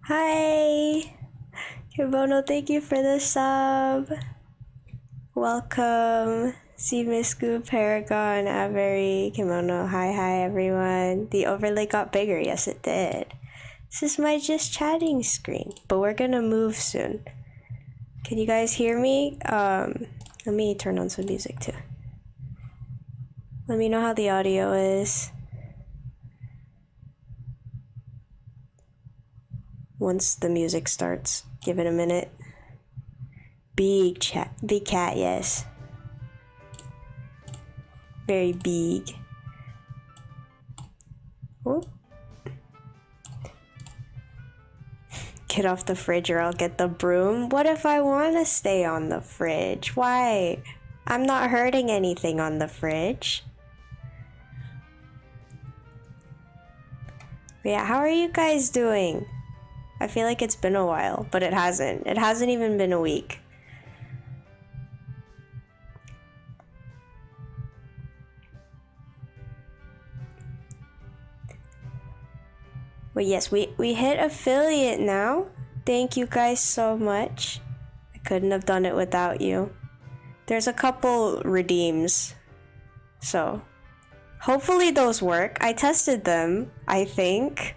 Hi! Kibono, thank you for the sub. Welcome. Simisku, Paragon, Avery, Kimono. Hi everyone. The overlay got bigger. Yes, it did. This is my just chatting screen, but we're gonna move soon. Can you guys hear me? Let me turn on some music too. Let me know how the audio is. Once the music starts, give it a minute. Big cat, yes. Very big. Whoop. Get off the fridge or I'll get the broom. What if I want to stay on the fridge? Why? I'm not hurting anything on the fridge. But yeah, how are you guys doing? I feel like it's been a while, but it hasn't. It hasn't even been a week. But yes, we hit affiliate now. Thank you guys so much. I couldn't have done it without you. There's a couple redeems. So, hopefully those work. I tested them, I think.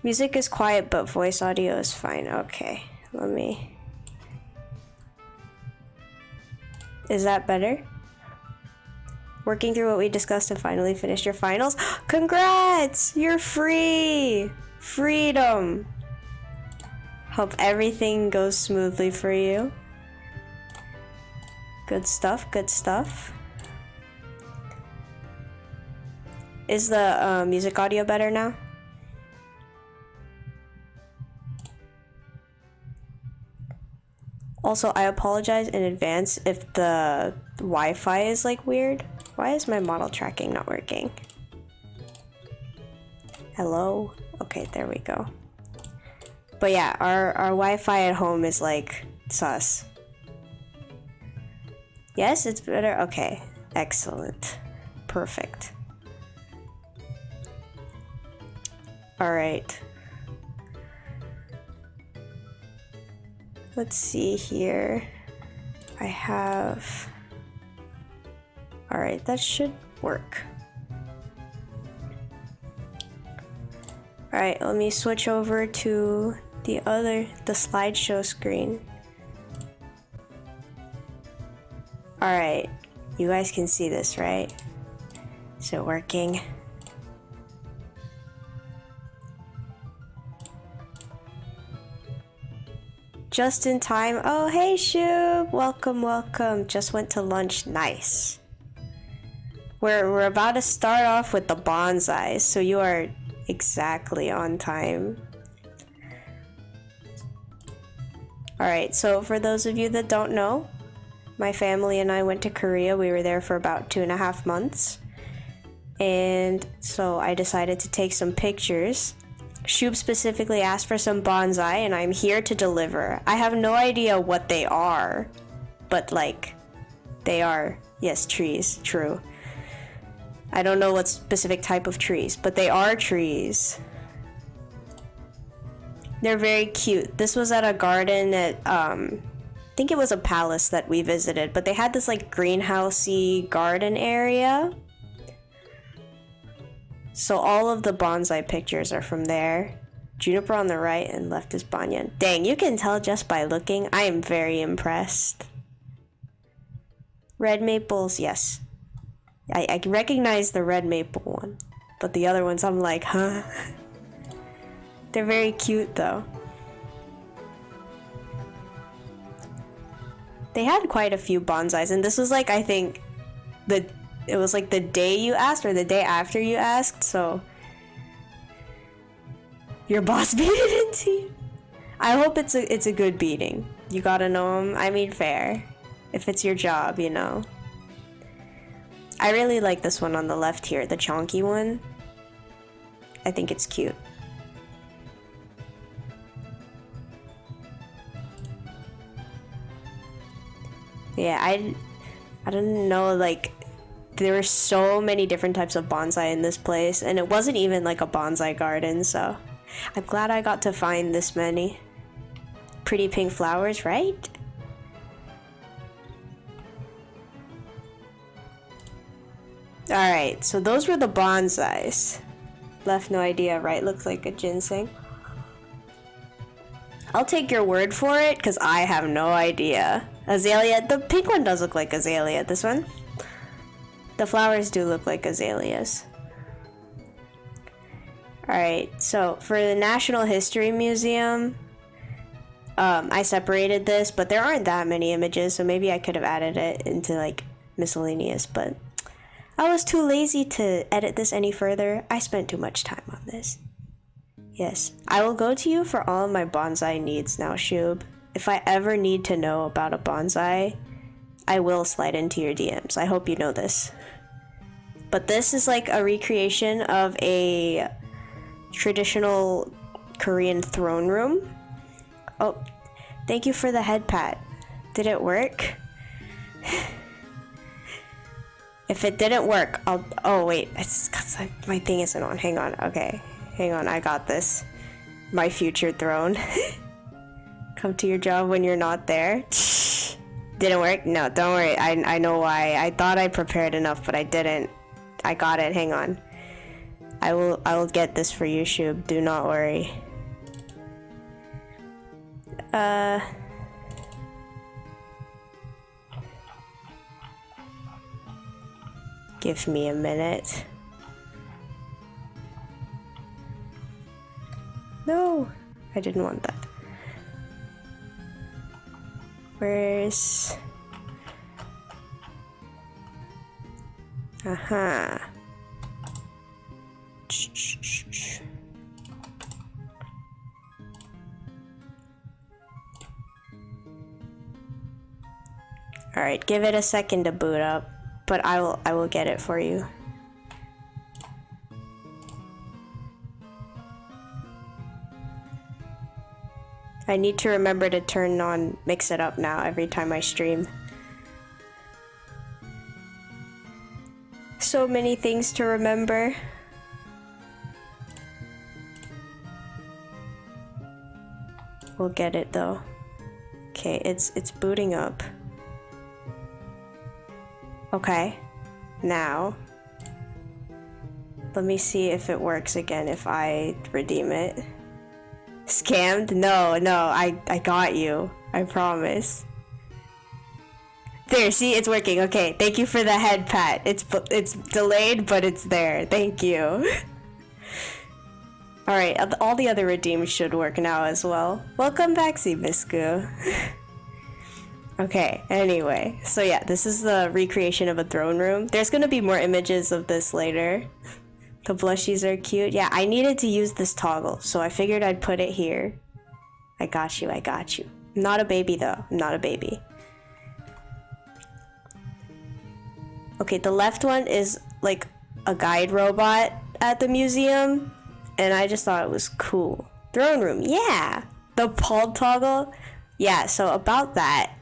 Music is quiet, but voice audio is fine. Okay, let me... Is that better? Working through what we discussed and finally finished your finals. Congrats! You're free! Freedom! Hope everything goes smoothly for you. Good stuff, good stuff. Is the music audio better now? Also, I apologize in advance if the Wi-Fi is like weird. Why is my model tracking not working? Hello? Okay, there we go. But yeah, our Wi-Fi at home is like sus. Yes, it's better? Okay, excellent. Perfect. Alright. Let's see here. I have... Alright, that should work. Alright, let me switch over to the slideshow screen. Alright, you guys can see this, right? Is it working? Just in time. Oh, hey, Shub. Welcome, welcome. Just went to lunch. Nice. We're about to start off with the bonsai, so you are exactly on time. Alright, so for those of you that don't know, my family and I went to Korea. We were there for about 2.5 months. And so I decided to take some pictures. Shub specifically asked for some bonsai, and I'm here to deliver. I have no idea what they are, but like, they are, yes, trees, true. I don't know what specific type of trees, but they are trees. They're very cute. This was at a garden at, I think it was a palace that we visited, but they had this like greenhousey garden area. So all of the bonsai pictures are from there. Juniper on the right and left is banyan. Dang, you can tell just by looking. I am very impressed. Red maples, yes. I recognize the red maple one. But the other ones, I'm like, huh? They're very cute though. They had quite a few bonsais, and this was like, I think, it was like the day you asked or the day after you asked, so your boss beat it into you. I hope it's a good beating. You gotta know him. I mean, fair. If it's your job, you know. I really like this one on the left here, the chonky one. I think it's cute. Yeah, I don't know, like, there were so many different types of bonsai in this place, and it wasn't even like a bonsai garden, so I'm glad I got to find this many. Pretty pink flowers, right? Alright, so those were the bonsais. Left no idea, right? Looks like a ginseng. I'll take your word for it, because I have no idea. Azalea, the pink one does look like azalea. This one? The flowers do look like azaleas. Alright, so for the National History Museum, I separated this, but there aren't that many images, so maybe I could have added it into like miscellaneous, but I was too lazy to edit this any further. I spent too much time on this. Yes, I will go to you for all of my bonsai needs now, Shub. If I ever need to know about a bonsai, I will slide into your DMs. I hope you know this. But this is like a recreation of a traditional Korean throne room. Oh, thank you for the head pat. Did it work? If it didn't work, I'll... Oh, wait. It's because my thing isn't on. Hang on. Okay. Hang on. I got this. My future throne. Come to your job when you're not there. Didn't work? No, don't worry. I know why. I thought I prepared enough, but I didn't. I got it. Hang on. I will get this for you, Shub. Do not worry. Give me a minute. No, I didn't want that. Where's... Aha. Alright, give it a second to boot up, but I will get it for you. I need to remember to turn on Mix It Up now every time I stream. So many things to remember. We'll get it though. Okay, it's booting up. Okay, now let me see if it works again if I redeem it. Scammed? No, I got you. I promise. There, see, it's working. Okay, thank you for the head pat. It's delayed, but it's there. Thank you. Alright, all the other redeems should work now as well. Welcome back, Zibisku. Okay, anyway. So yeah, this is the recreation of a throne room. There's gonna be more images of this later. The blushies are cute. Yeah, I needed to use this toggle, so I figured I'd put it here. I got you, I got you. I'm not a baby though. I'm not a baby. Okay, the left one is like a guide robot at the museum, and I just thought it was cool. Throne room, yeah! The Paul toggle? Yeah, so about that,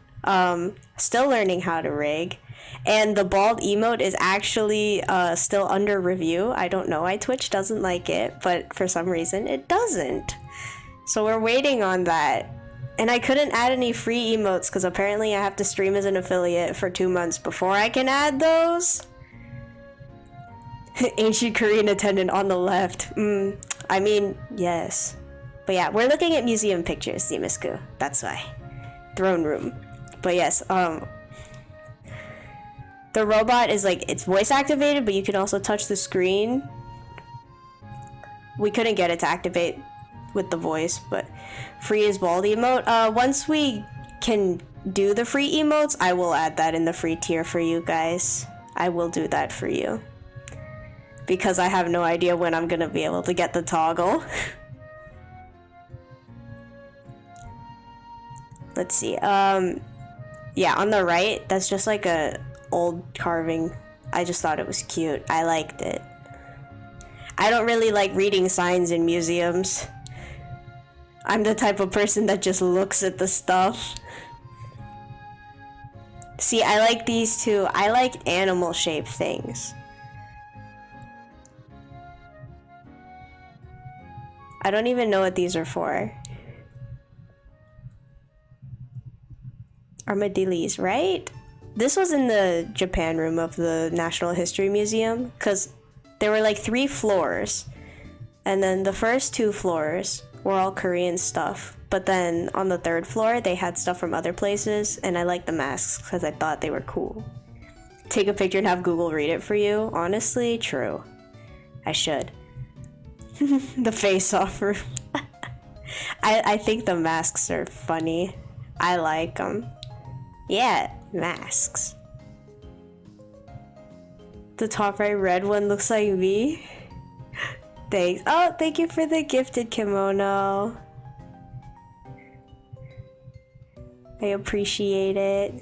still learning how to rig. And the bald emote is actually still under review. I don't know why Twitch doesn't like it, but for some reason it doesn't. So we're waiting on that. And I couldn't add any free emotes because apparently I have to stream as an affiliate for 2 months before I can add those. Ancient Korean attendant on the left. I mean, yes. But yeah, we're looking at museum pictures, Zimisku. That's why. Throne room. But yes, the robot is like, it's voice activated, but you can also touch the screen. We couldn't get it to activate with the voice, but free is bald emote. Once we can do the free emotes, I will add that in the free tier for you guys. I will do that for you. Because I have no idea when I'm gonna be able to get the toggle. Let's see, yeah, on the right, that's just like a old carving. I just thought it was cute. I liked it. I don't really like reading signs in museums. I'm the type of person that just looks at the stuff. See, I like these two. I like animal-shaped things. I don't even know what these are for. Armadillos, right? This was in the Japan room of the National History Museum, because there were like 3 floors, and then the first 2 floors were all Korean stuff, but then on the 3rd floor they had stuff from other places, and I liked the masks because I thought they were cool. Take a picture and have Google read it for you? Honestly, true. I should. The face-off room. I think the masks are funny. I like them. Yeah, masks. The top right red one looks like me. Thanks. Oh, thank you for the gifted kimono. I appreciate it.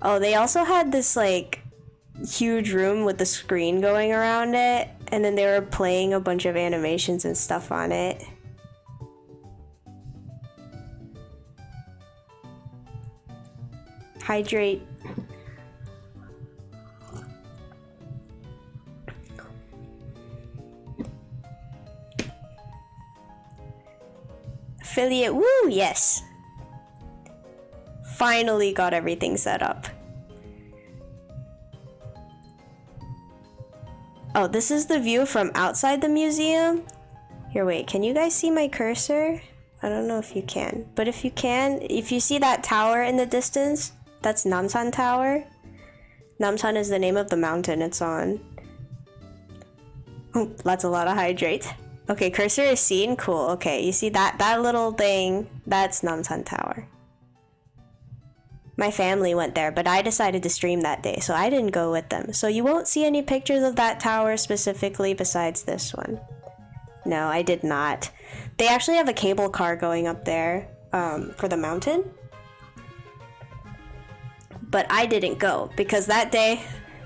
Oh, they also had this like huge room with the screen going around it, and then they were playing a bunch of animations and stuff on it. Hydrate. Affiliate, woo, yes. Finally got everything set up. Oh, this is the view from outside the museum. Here, wait, can you guys see my cursor? I don't know if you can, but if you can, if you see that tower in the distance, that's Namsan Tower. Namsan is the name of the mountain it's on. Oh, that's a lot of hydrate. Okay, cursor is seen, cool. Okay, you see that little thing, that's Namsan Tower. My family went there, but I decided to stream that day, so I didn't go with them. So you won't see any pictures of that tower specifically besides this one. No, I did not. They actually have a cable car going up there for the mountain. But I didn't go because that day,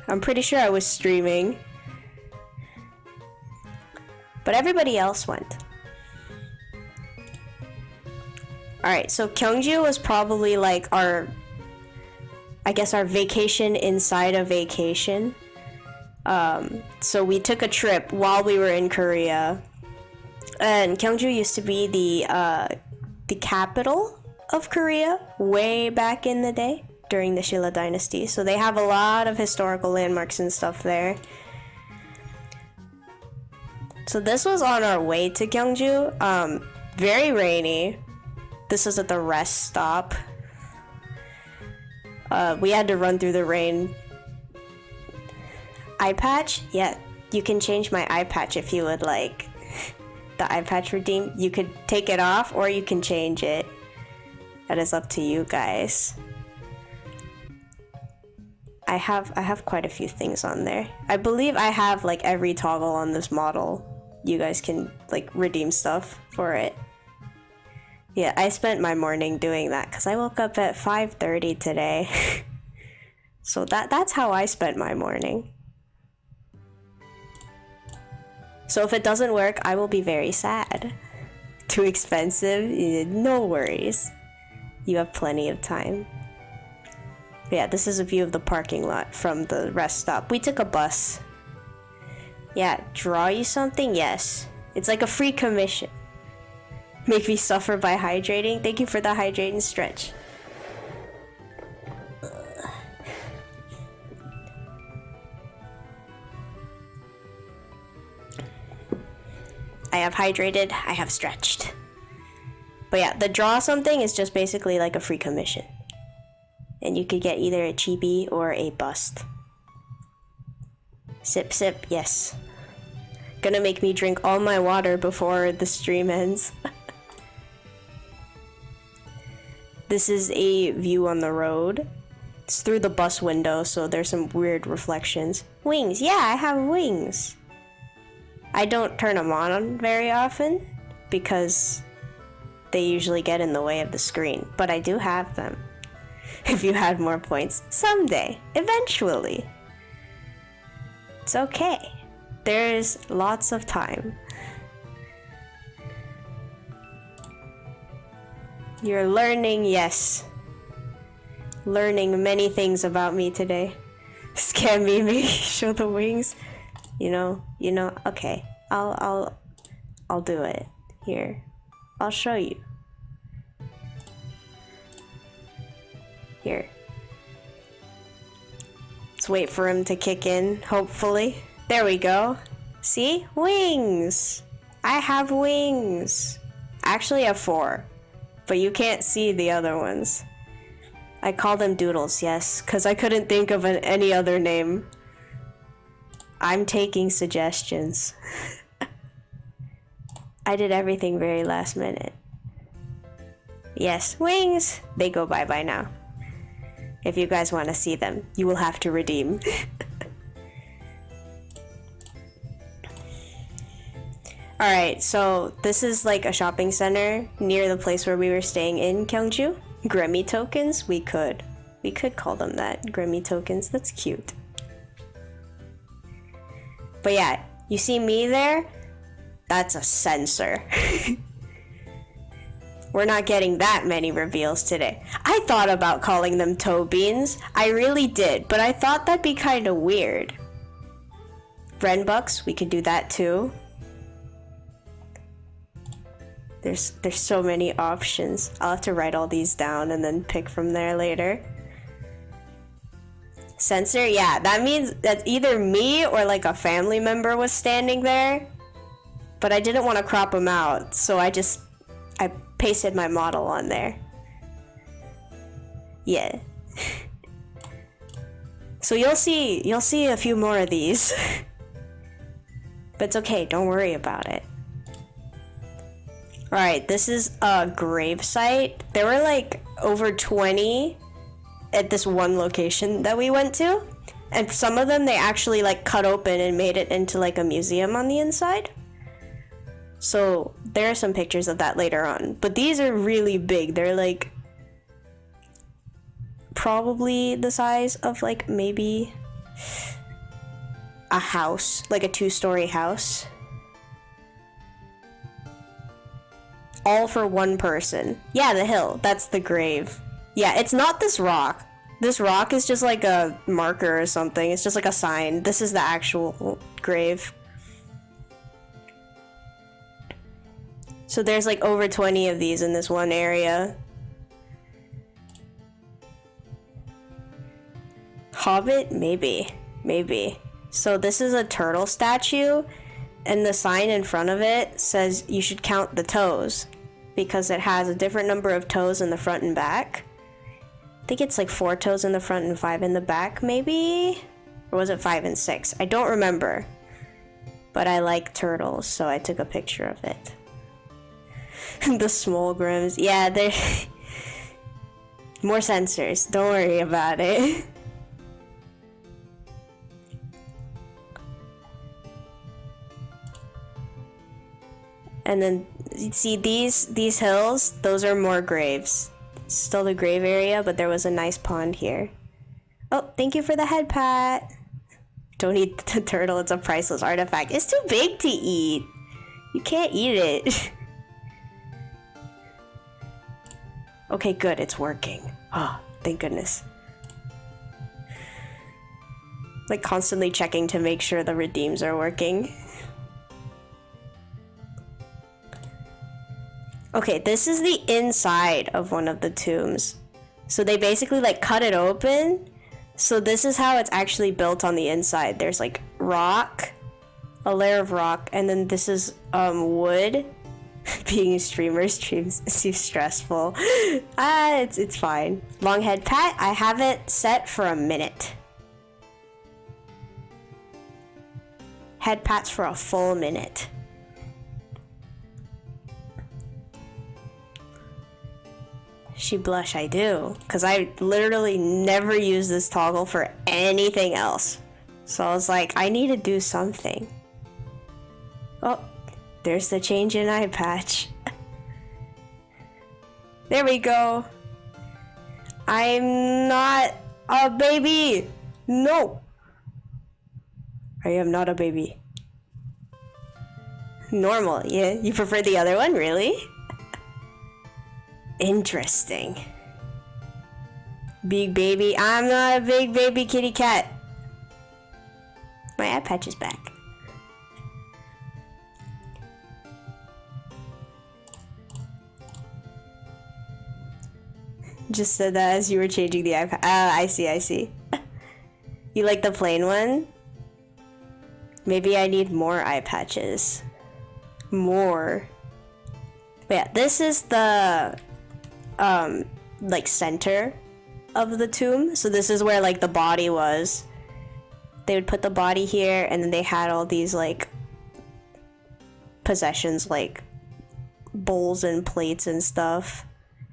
I'm pretty sure I was streaming. But everybody else went. Alright, so Gyeongju was probably like our vacation inside a vacation. So we took a trip while we were in Korea. And Gyeongju used to be the capital of Korea way back in the day during the Shilla dynasty. So they have a lot of historical landmarks and stuff there. So this was on our way to Gyeongju. Very rainy. This was at the rest stop. We had to run through the rain. Eye patch? Yeah, you can change my eye patch if you would like. The eye patch redeem, you could take it off or you can change it. That is up to you guys. I have quite a few things on there. I believe I have like every toggle on this model. You guys can like redeem stuff for it. Yeah, I spent my morning doing that because I woke up at 5:30 today. So that's how I spent my morning. So if it doesn't work, I will be very sad. Too expensive? No worries. You have plenty of time. Yeah, this is a view of the parking lot from the rest stop. We took a bus. Yeah, draw you something? Yes. It's like a free commission. Make me suffer by hydrating? Thank you for the hydrating stretch. I have hydrated, I have stretched. But yeah, the draw something is just basically like a free commission. And you could get either a chibi or a bust. Sip, sip, yes. Gonna make me drink all my water before the stream ends. This is a view on the road. It's through the bus window, so there's some weird reflections. Wings, yeah, I have wings. I don't turn them on very often because they usually get in the way of the screen, but I do have them. If you had more points, someday, eventually. It's okay. There's lots of time. You're learning, yes. Learning many things about me today. Scam me, show the wings. You know, okay. I'll do it. Here. I'll show you. Here. Let's wait for him to kick in, hopefully. There we go. See? Wings! I have wings. Actually, I have 4. But you can't see the other ones. I call them doodles, yes, because I couldn't think of any other name. I'm taking suggestions. I did everything very last minute. Yes, wings! They go bye-bye now. If you guys want to see them, you will have to redeem. Alright, so this is like a shopping center near the place where we were staying in Gyeongju. Grammy tokens? We could call them that. Grammy tokens, that's cute. But yeah, you see me there? That's a sensor. We're not getting that many reveals today. I thought about calling them toe beans. I really did, but I thought that'd be kind of weird. Renbucks, we could do that too. There's so many options. I'll have to write all these down and then pick from there later. Sensor, yeah, that means that either me or like a family member was standing there. But I didn't want to crop them out, so I pasted my model on there. Yeah. So you'll see a few more of these. But it's okay, don't worry about it. Alright, this is a grave site. There were like over 20 at this one location that we went to. And some of them they actually like cut open and made it into like a museum on the inside. So there are some pictures of that later on. But these are really big. They're like probably the size of like maybe a house, like a 2-story house. All for one person. Yeah, the hill. That's the grave. Yeah, it's not this rock. This rock is just like a marker or something. It's just like a sign. This is the actual grave. So there's like over 20 of these in this one area. Hobbit? Maybe. Maybe. So this is a turtle statue. And the sign in front of it says you should count the toes because it has a different number of toes in the front and back. I think it's like 4 toes in the front and 5 in the back, maybe? Or was it 5 and 6? I don't remember. But I like turtles, so I took a picture of it. The small grims. Yeah, they're... More sensors. Don't worry about it. And then, you see these hills? Those are more graves. Still the grave area, but there was a nice pond here. Oh, thank you for the head pat. Don't eat the turtle, it's a priceless artifact. It's too big to eat. You can't eat it. Okay, good, it's working. Oh, thank goodness. Like constantly checking to make sure the redeems are working. Okay, this is the inside of one of the tombs. So they basically like cut it open. So this is how it's actually built on the inside. There's like rock, a layer of rock, and then this is wood. Being a streamer streams seems stressful. It's fine. Long head pat, I have it set for a minute. Head pats for a full minute. She blush, I do. Because I literally never use this toggle for anything else. So I was like, I need to do something. Oh, there's the change in eye patch. There we go. I'm not a baby. No. I am not a baby. Normal, yeah. You prefer the other one, really? Interesting. Big baby. I'm not a big baby kitty cat. My eye patch is back. Just said that as you were changing the iPad. Ah, I see, I see. You like the plain one? Maybe I need more eye patches. More. But yeah, this is the like center of the tomb. So this is where like the body was. They would put the body here, and then they had all these like possessions like bowls and plates and stuff.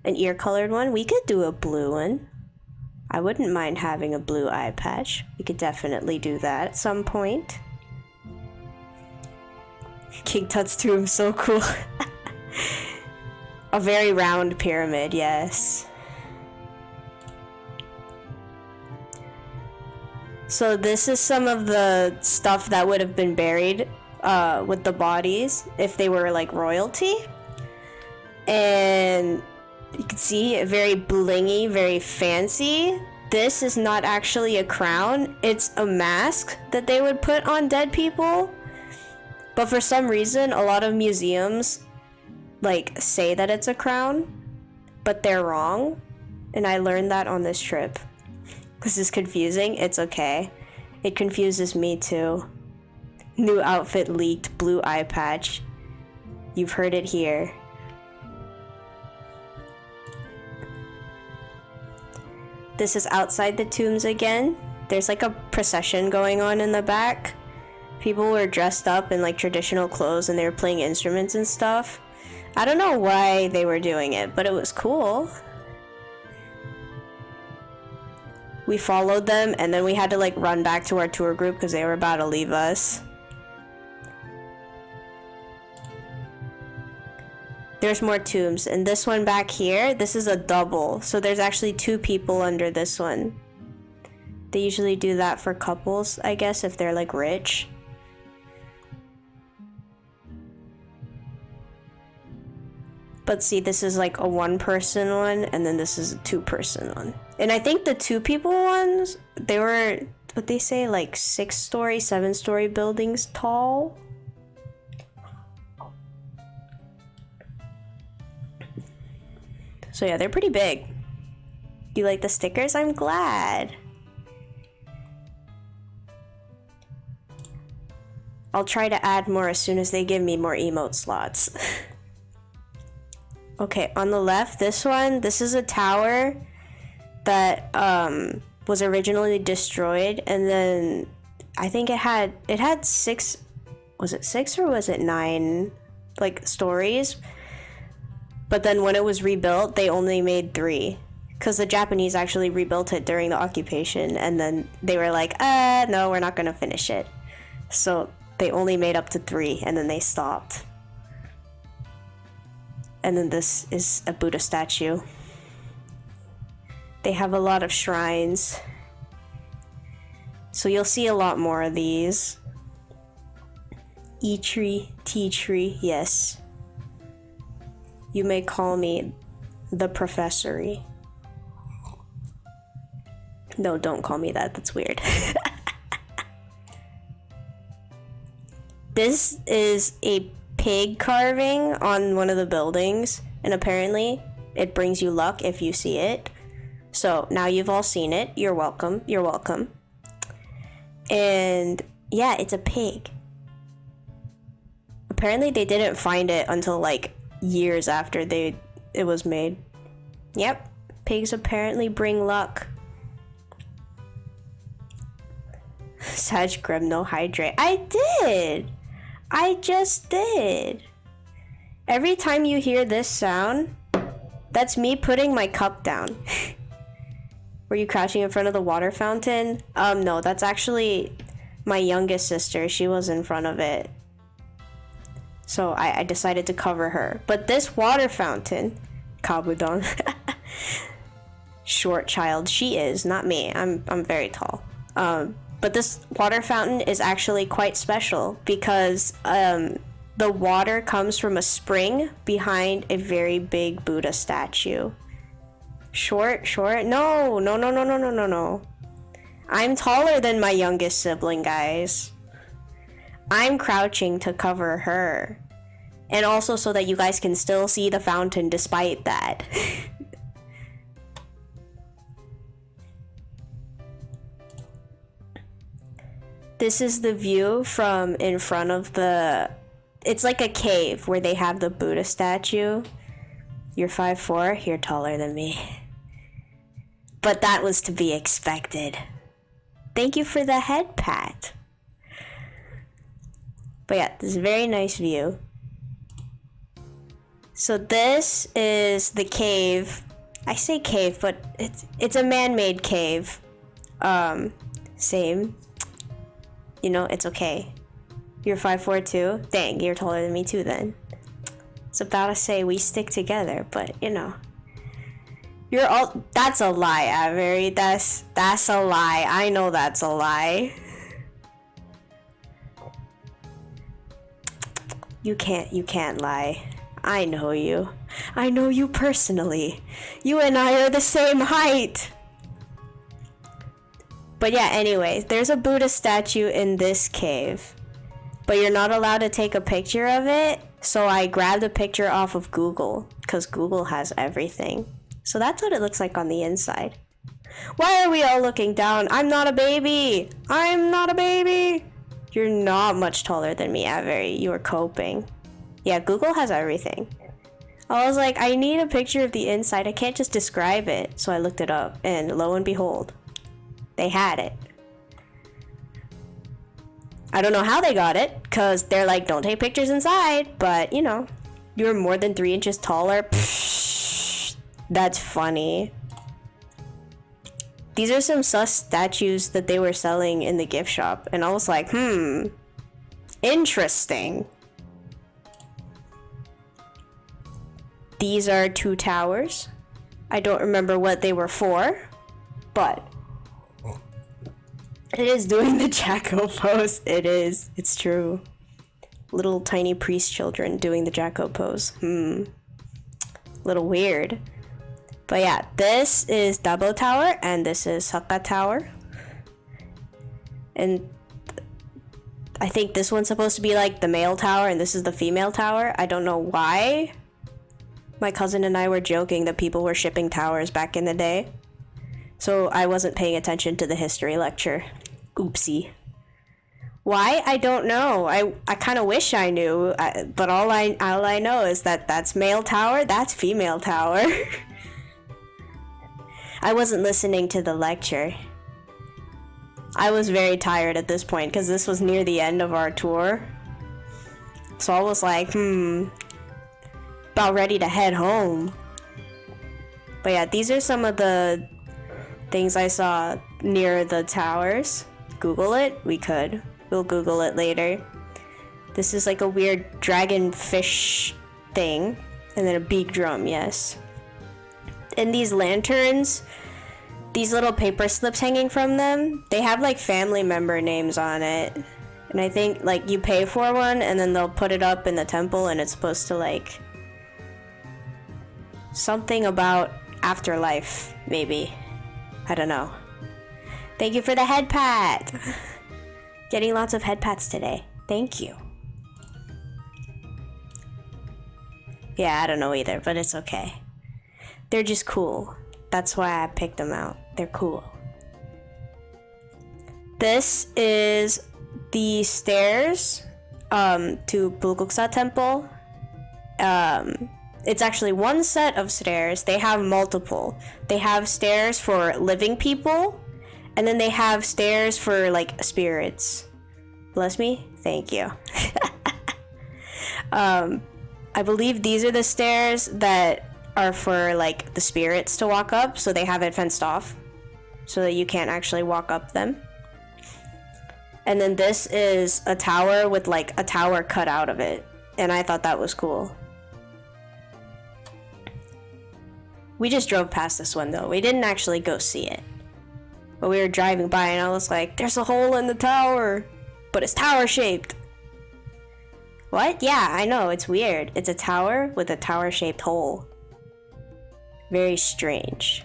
An ear colored one. We could do a blue one. I wouldn't mind having a blue eye patch. We could definitely do that at some point. King Tut's tomb, so cool. A very round pyramid, yes. So this is some of the stuff that would have been buried with the bodies if they were like royalty. And you can see very blingy, very fancy. This is not actually a crown. It's a mask that they would put on dead people. But for some reason, a lot of museums like say that it's a crown, but they're wrong. And I learned that on this trip. This is confusing. It's okay. It confuses me too. New outfit leaked, blue eye patch. You've heard it here. This is outside the tombs again. There's like a procession going on in the back. People were dressed up in like traditional clothes and they were playing instruments and stuff. I don't know why they were doing it, but it was cool. We followed them and then we had to like run back to our tour group because they were about to leave us. There's more tombs, and this one back here, this is a double, so there's actually 2 people under this one. They usually do that for couples, I guess, if they're like rich. But see, this is like a 1-person one, and then this is a 2-person one. And I think the 2 people ones, they were, what they say, like 6-story, 7-story buildings tall. So yeah, they're pretty big. You like the stickers? I'm glad. I'll try to add more as soon as they give me more emote slots. Okay, on the left, this one, this is a tower that was originally destroyed, and then I think it had 6, was it 6 or was it 9 like stories? But then when it was rebuilt, they only made 3. Because the Japanese actually rebuilt it during the occupation. And then they were like, no, we're not going to finish it. So they only made up to 3, and then they stopped. And then this is a Buddha statue. They have a lot of shrines. So you'll see a lot more of these. E-tree, T-tree, yes. You may call me the professory. No, don't call me that. That's weird. This is a pig carving on one of the buildings, and apparently it brings you luck if you see it. So now you've all seen it. You're welcome. You're welcome. And yeah, it's a pig. Apparently they didn't find it until like years after it was made. Yep, pigs apparently bring luck. Sag Gremno hydrate. I just did. Every time you hear this sound, that's me putting my cup down. Were you crouching in front of the water fountain? No, that's actually my youngest sister. She was in front of it. So I decided to cover her. But this water fountain, Kabudon, short child, she is, not me. I'm very tall. But this water fountain is actually quite special because the water comes from a spring behind a very big Buddha statue. Short? No. I'm taller than my youngest sibling, guys. I'm crouching to cover her. And also so that you guys can still see the fountain despite that. this is the view from in front of the... It's like a cave where they have the Buddha statue. You're 5'4", you're taller than me. But that was to be expected. Thank you for the head pat. But yeah, this is a very nice view. So this is the cave. I say cave, but it's a man-made cave. Same. You know, it's okay. You're 5'4" too? Dang, you're taller than me too then. It's about to say we stick together, but you know. You're all... That's a lie, Avery. That's a lie. I know that's a lie. You can't lie. I know you. I know you personally. You and I are the same height. But yeah, anyways, there's a Buddha statue in this cave. But you're not allowed to take a picture of it. So I grabbed a picture off of Google, because Google has everything. So that's what it looks like on the inside. Why are we all looking down? I'm not a baby. I'm not a baby. You're not much taller than me, Avery. You are coping. Yeah, Google has everything. I was like, I need a picture of the inside. I can't just describe it. So I looked it up, and lo and behold, they had it. I don't know how they got it, because they're like, don't take pictures inside. But, you know, you're more than 3 inches taller. Psh, that's funny. These are some sus statues that they were selling in the gift shop. And I was like, interesting. These are 2 towers. I don't remember what they were for, but it is doing the Jacko pose. It is. It's true. Little tiny priest children doing the Jacko pose. Little weird. But yeah, this is Dabo Tower and this is Saka Tower. And I think this one's supposed to be like the male tower and this is the female tower. I don't know why. My cousin and I were joking that people were shipping towers back in the day. So I wasn't paying attention to the history lecture. Oopsie. Why? I don't know. I kind of wish I knew, but all I know is that that's male tower, that's female tower. I wasn't listening to the lecture. I was very tired at this point because this was near the end of our tour. So I was like, about ready to head home. But yeah, these are some of the things I saw near the towers. Google it? We could. We'll Google it later. This is like a weird dragon fish thing. And then a big drum, yes. And these lanterns, these little paper slips hanging from them, they have like family member names on it. And I think like you pay for one and then they'll put it up in the temple and it's supposed to like something about afterlife, maybe. I don't know. Thank you for the head pat. Getting lots of head pats today. Thank you. Yeah, I don't know either, but it's okay. They're just cool. That's why I picked them out. They're cool. This is the stairs to Bulguksa Temple. It's actually one set of stairs. They have multiple. They have stairs for living people, and then they have stairs for like spirits. Bless me? Thank you. I believe these are the stairs that are for like the spirits to walk up, so they have it fenced off so that you can't actually walk up them. And then this is a tower with like a tower cut out of it, and I thought that was cool. We just drove past this one though. We didn't actually go see it. But we were driving by and I was like, there's a hole in the tower, but it's tower shaped. What? Yeah, I know, it's weird. It's a tower with a tower shaped hole. Very strange.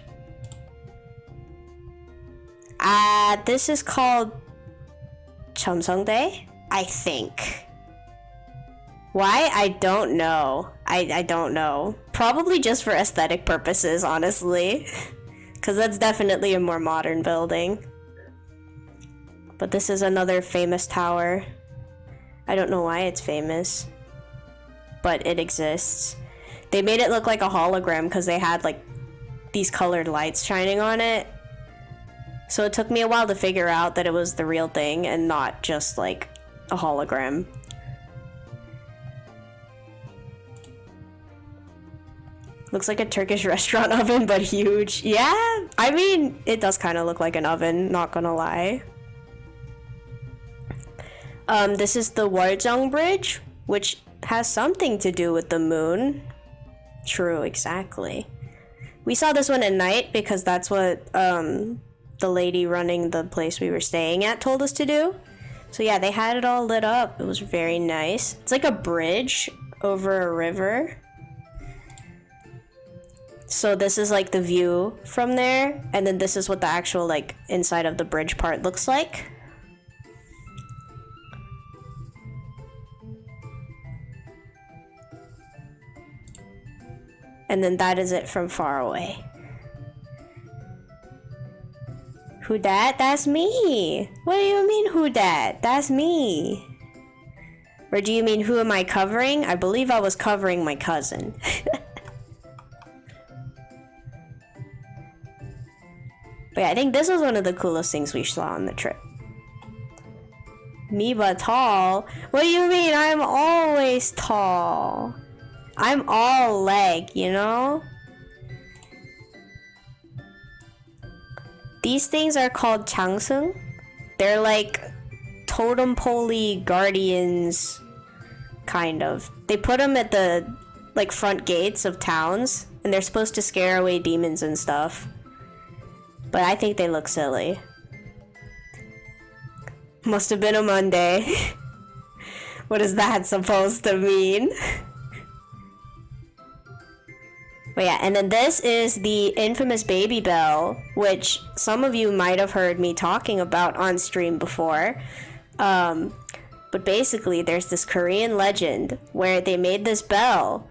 This is called Cheomseongdae, I think. Why? I don't know. I don't know. Probably just for aesthetic purposes, honestly. Because that's definitely a more modern building. But this is another famous tower. I don't know why it's famous, but it exists. They made it look like a hologram because they had like these colored lights shining on it. So it took me a while to figure out that it was the real thing and not just like a hologram. Looks like a Turkish restaurant oven, but huge. Yeah, I mean, it does kind of look like an oven, not gonna lie. This is the Warjong Bridge, which has something to do with the moon. True, exactly. We saw this one at night because that's what the lady running the place we were staying at told us to do. So yeah, they had it all lit up. It was very nice. It's like a bridge over a river. So this is like the view from there, and then this is what the actual like inside of the bridge part looks like. And then that is it from far away. Who dat? That's me. What do you mean who dat? That's me. Or do you mean who am I covering? I believe I was covering my cousin. But yeah, I think this was one of the coolest things we saw on the trip. Me but tall? What do you mean? I'm always tall. I'm all leg, you know? These things are called changsung. They're like totem pole guardians, kind of. They put them at the like front gates of towns, and they're supposed to scare away demons and stuff. But I think they look silly. Must have been a Monday. What is that supposed to mean? But yeah, and then this is the infamous baby bell, which some of you might have heard me talking about on stream before. But basically, there's this Korean legend where they made this bell,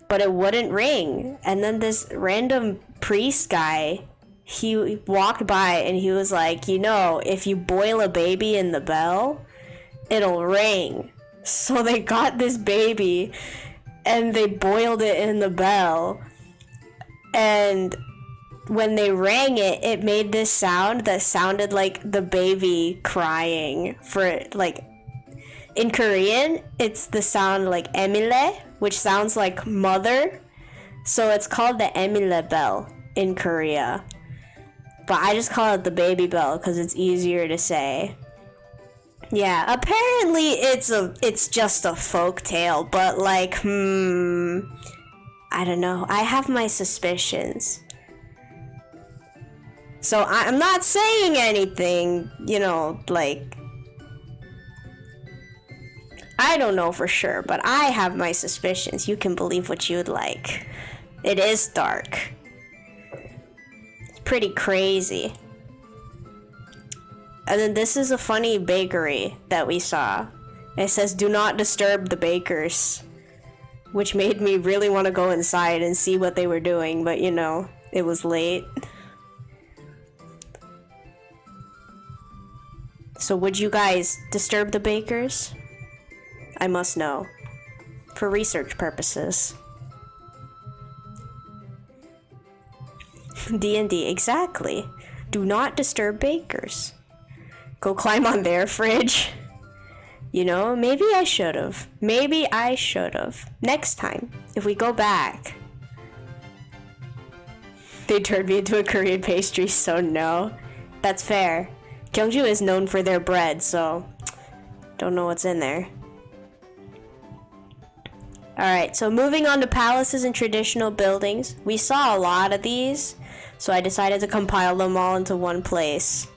but it wouldn't ring. And then this random priest guy, he walked by and he was like, you know, if you boil a baby in the bell, it'll ring. So they got this baby and they boiled it in the bell. And when they rang it, it made this sound that sounded like the baby crying. For like, in Korean, it's the sound like emile, which sounds like mother. So it's called the emile bell in Korea. But I just call it the baby bell because it's easier to say. Yeah, apparently it's just a folk tale, but like, I don't know. I have my suspicions. So I'm not saying anything, you know, like, I don't know for sure, but I have my suspicions. You can believe what you'd like. It is dark. Pretty crazy. And then this is a funny bakery that we saw. It says, do not disturb the bakers, which made me really want to go inside and see what they were doing, but you know, it was late. So would you guys disturb the bakers? I must know. For research purposes. D&D, exactly. Do not disturb bakers. Go climb on their fridge. You know, maybe I should've. Maybe I should've. Next time, if we go back. They turned me into a Korean pastry, so no. That's fair. Gyeongju is known for their bread, so don't know what's in there. Alright, so moving on to palaces and traditional buildings. We saw a lot of these, so I decided to compile them all into one place.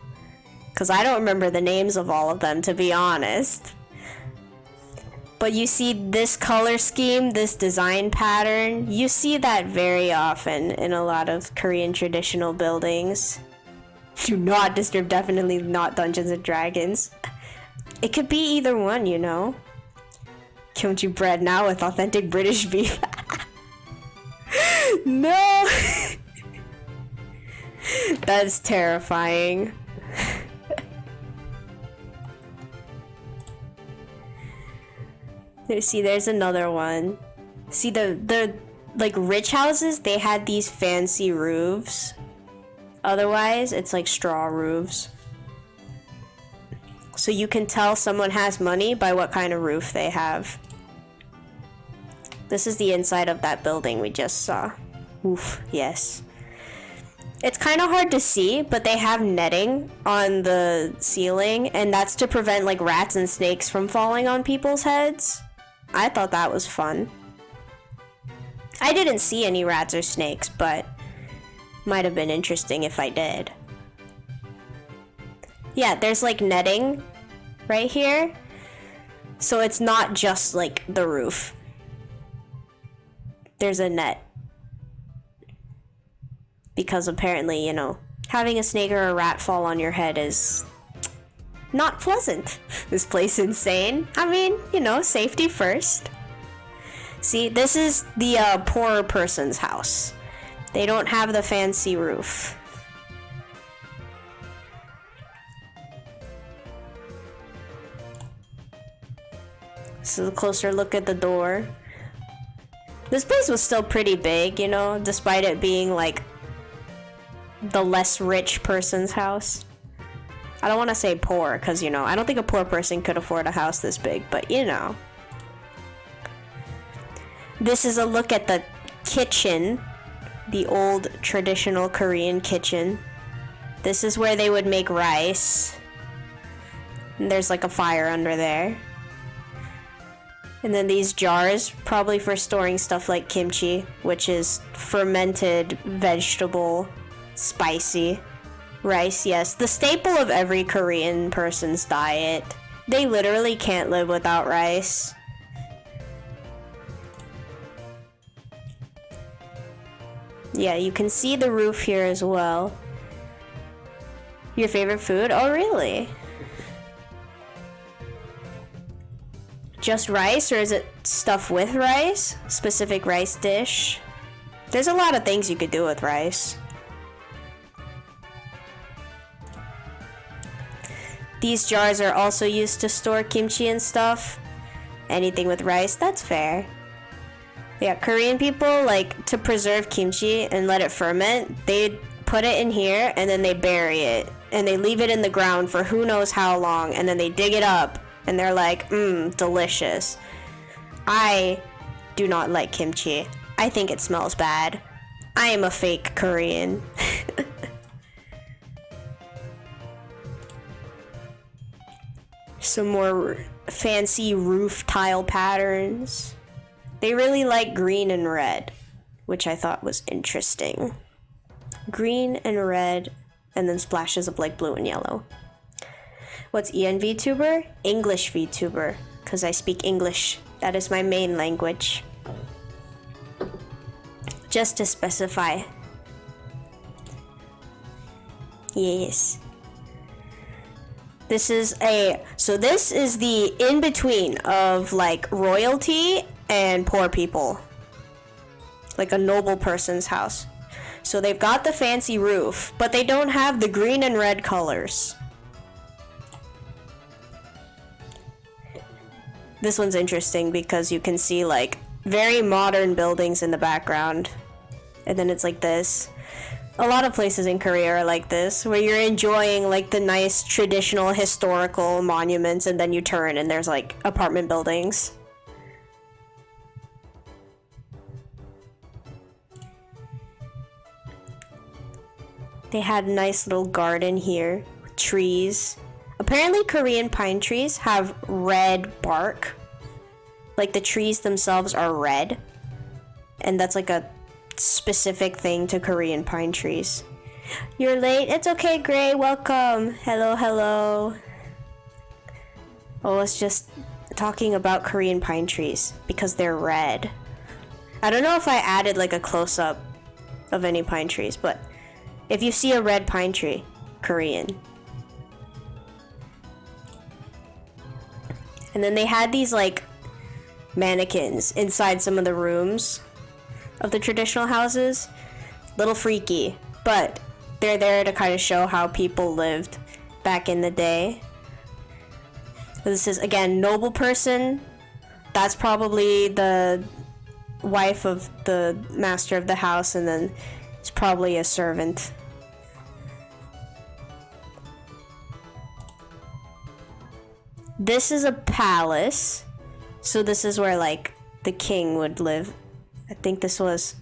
Because I don't remember the names of all of them, to be honest. But you see this color scheme, this design pattern, you see that very often in a lot of Korean traditional buildings. Do not disturb, definitely not Dungeons and Dragons. It could be either one, you know. Kimchi bread now with authentic British beef. No! That's terrifying. See, there's another one. See, the like rich houses, they had these fancy roofs. Otherwise, it's like straw roofs. So you can tell someone has money by what kind of roof they have. This is the inside of that building we just saw. Oof, yes. It's kind of hard to see, but they have netting on the ceiling, and that's to prevent like rats and snakes from falling on people's heads. I thought that was fun. I didn't see any rats or snakes, but might have been interesting if I did. Yeah, there's like netting right here, so it's not just like the roof. There's a net. Because apparently, you know, having a snake or a rat fall on your head is not pleasant. This place is insane. I mean, you know, safety first. See, this is the poorer person's house. They don't have the fancy roof. This is a closer look at the door. This place was still pretty big, you know, despite it being like the less rich person's house. I don't want to say poor, because, you know, I don't think a poor person could afford a house this big, but, you know. This is a look at the kitchen, the old traditional Korean kitchen. This is where they would make rice. And there's like a fire under there. And then these jars, probably for storing stuff like kimchi, which is fermented vegetable, spicy rice. Yes, the staple of every Korean person's diet. They literally can't live without rice. Yeah, you can see the roof here as well. Your favorite food? Oh, really? Just rice, or is it stuff with rice? Specific rice dish? There's a lot of things you could do with rice. These jars are also used to store kimchi and stuff. Anything with rice, that's fair. Yeah, Korean people like to preserve kimchi and let it ferment. They put it in here and then they bury it. And they leave it in the ground for who knows how long. And then they dig it up and they're like, delicious. I do not like kimchi. I think it smells bad. I am a fake Korean. Some more fancy roof tile patterns. They really like green and red, which I thought was interesting. Green and red, and then splashes of like blue and yellow. What's EN VTuber? English VTuber, because I speak English. That is my main language. Just to specify. Yes. This is the in-between of like royalty and poor people. Like a noble person's house. So they've got the fancy roof, but they don't have the green and red colors. This one's interesting because you can see like very modern buildings in the background. And then it's like this. A lot of places in Korea are like this, where you're enjoying like the nice traditional historical monuments and then you turn and there's like apartment buildings. They had a nice little garden here, trees. Apparently Korean pine trees have red bark. Like the trees themselves are red. And that's like a specific thing to Korean pine trees. You're late? It's okay, Gray. Welcome. Hello, hello. Oh, it's just talking about Korean pine trees because they're red. I don't know if I added like a close-up of any pine trees, but if you see a red pine tree, Korean. And then they had these like mannequins inside some of the rooms of the traditional houses. Little freaky, but they're there to kind of show how people lived back in the day. This is again noble person. The that's probably the wife of the master of the house, and then it's probably a servant. This is a palace, so this is where like the king would live. I think this was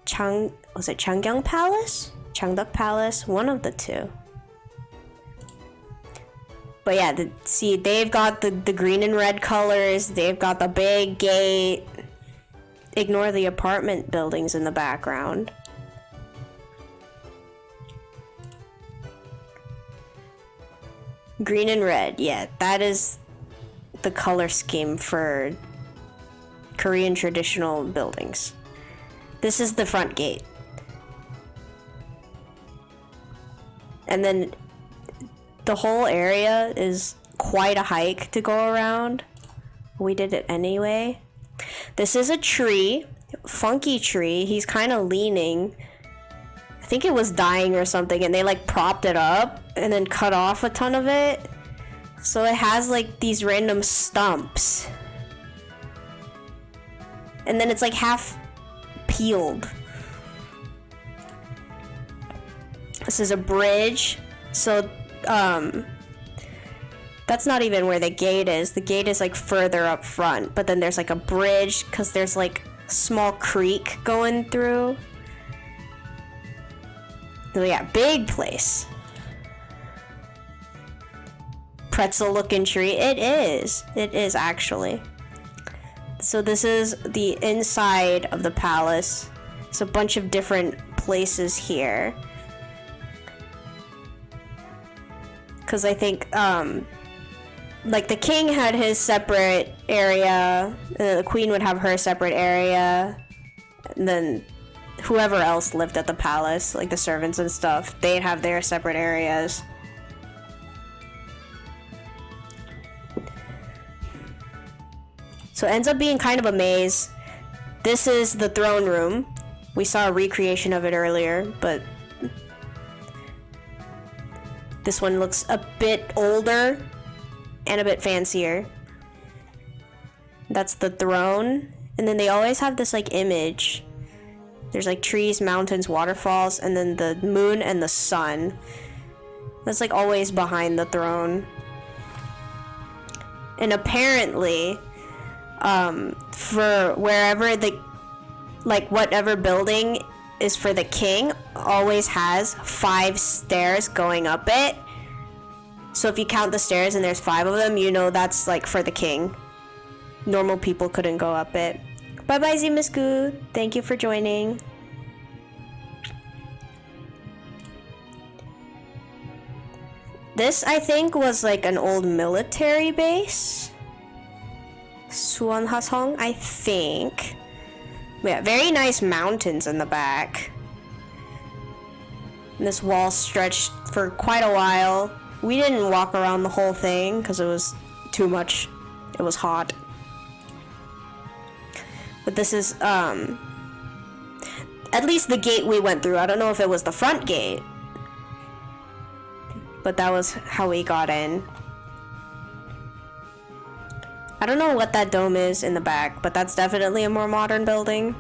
Changyang Palace? Changdeok Palace? One of the two. But yeah, see, they've got the green and red colors. They've got the big gate. Ignore the apartment buildings in the background. Green and red, yeah, that is the color scheme for Korean traditional buildings. This is the front gate. And then the whole area is quite a hike to go around. We did it anyway. This is a tree, funky tree. He's kind of leaning. I think it was dying or something, and they like propped it up and then cut off a ton of it. So it has like these random stumps. And then it's like half peeled. This is a bridge. So that's not even where the gate is. The gate is like further up front, but then there's like a bridge because there's like a small creek going through. So yeah, big place. Pretzel looking tree. It is actually. So this is the inside of the palace. It's a bunch of different places here. Because I think like the king had his separate area, and the queen would have her separate area, and then whoever else lived at the palace, like the servants and stuff, they'd have their separate areas. So it ends up being kind of a maze. This is the throne room. We saw a recreation of it earlier, but this one looks a bit older and a bit fancier. That's the throne. And then they always have this like image. There's like trees, mountains, waterfalls, and then the moon and the sun. That's like always behind the throne. And apparently, for wherever the, like whatever building is for the king, always has 5 stairs going up it. So if you count the stairs and there's 5 of them, you know that's like for the king. Normal people couldn't go up it. Bye bye, Zimisku. Thank you for joining. This, I think, was like an old military base. Suwonhasong, I think. Yeah, very nice mountains in the back. And this wall stretched for quite a while. We didn't walk around the whole thing because it was too much. It was hot. But this is, at least the gate we went through. I don't know if it was the front gate, but that was how we got in. I don't know what that dome is in the back, but that's definitely a more modern building.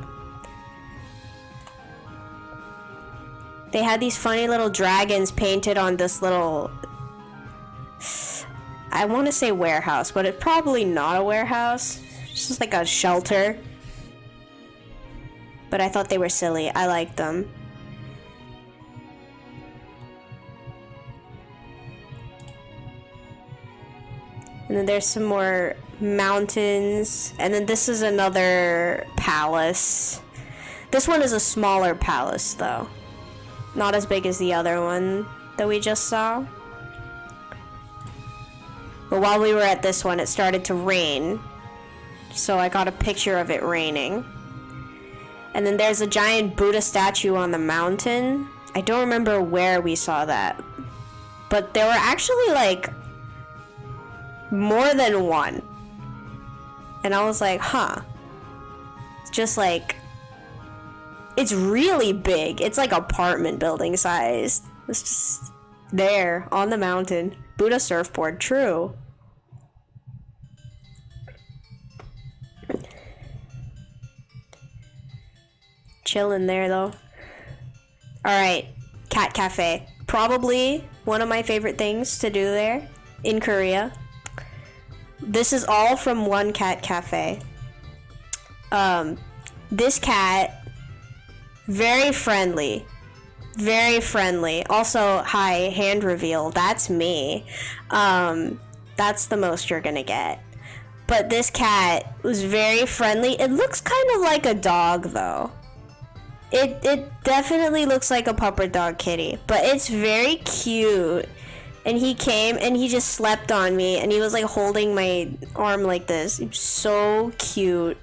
They had these funny little dragons painted on this little, I want to say warehouse, but it's probably not a warehouse. It's just like a shelter. But I thought they were silly. I liked them. And then there's some more mountains. And then this is another palace. This one is a smaller palace, though. Not as big as the other one that we just saw. But while we were at this one, it started to rain. So I got a picture of it raining. And then there's a giant Buddha statue on the mountain. I don't remember where we saw that. But there were actually, like, more than one. And I was like, huh. It's just like, it's really big. It's like apartment building size. It's just there on the mountain. Buddha surfboard, true. chilling there though. Alright, cat cafe. Probably one of my favorite things to do there in Korea. This is all from one cat cafe. This cat, very friendly. Very friendly. Also, hi, hand reveal. That's me. That's the most you're gonna get. But this cat was very friendly. It looks kind of like a dog, though. It definitely looks like a pupper dog kitty, but it's very cute. And he came and he just slept on me, and he was like holding my arm like this. It was so cute.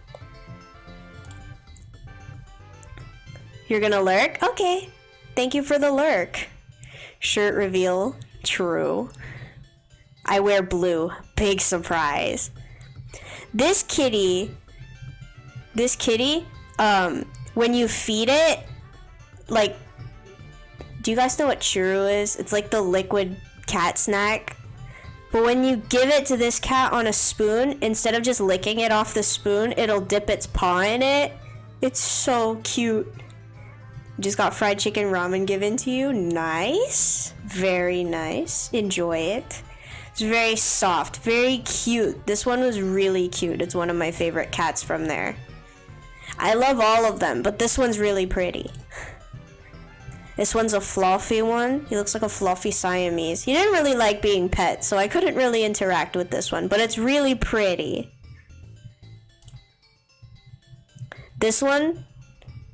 You're gonna lurk? Okay. Thank you for the lurk. Shirt reveal. True. I wear blue. Big surprise. This kitty, when you feed it, like, do you guys know what churro is? It's like the liquid cat snack. But when you give it to this cat on a spoon, instead of just licking it off the spoon, it'll dip its paw in it. It's so cute. Just got fried chicken ramen given to you. Nice. Very nice. Enjoy it. It's very soft. Very cute. This one was really cute. It's one of my favorite cats from there. I love all of them, but this one's really pretty. This one's a fluffy one. He looks like a fluffy Siamese. He didn't really like being pet, so I couldn't really interact with this one, but it's really pretty. This one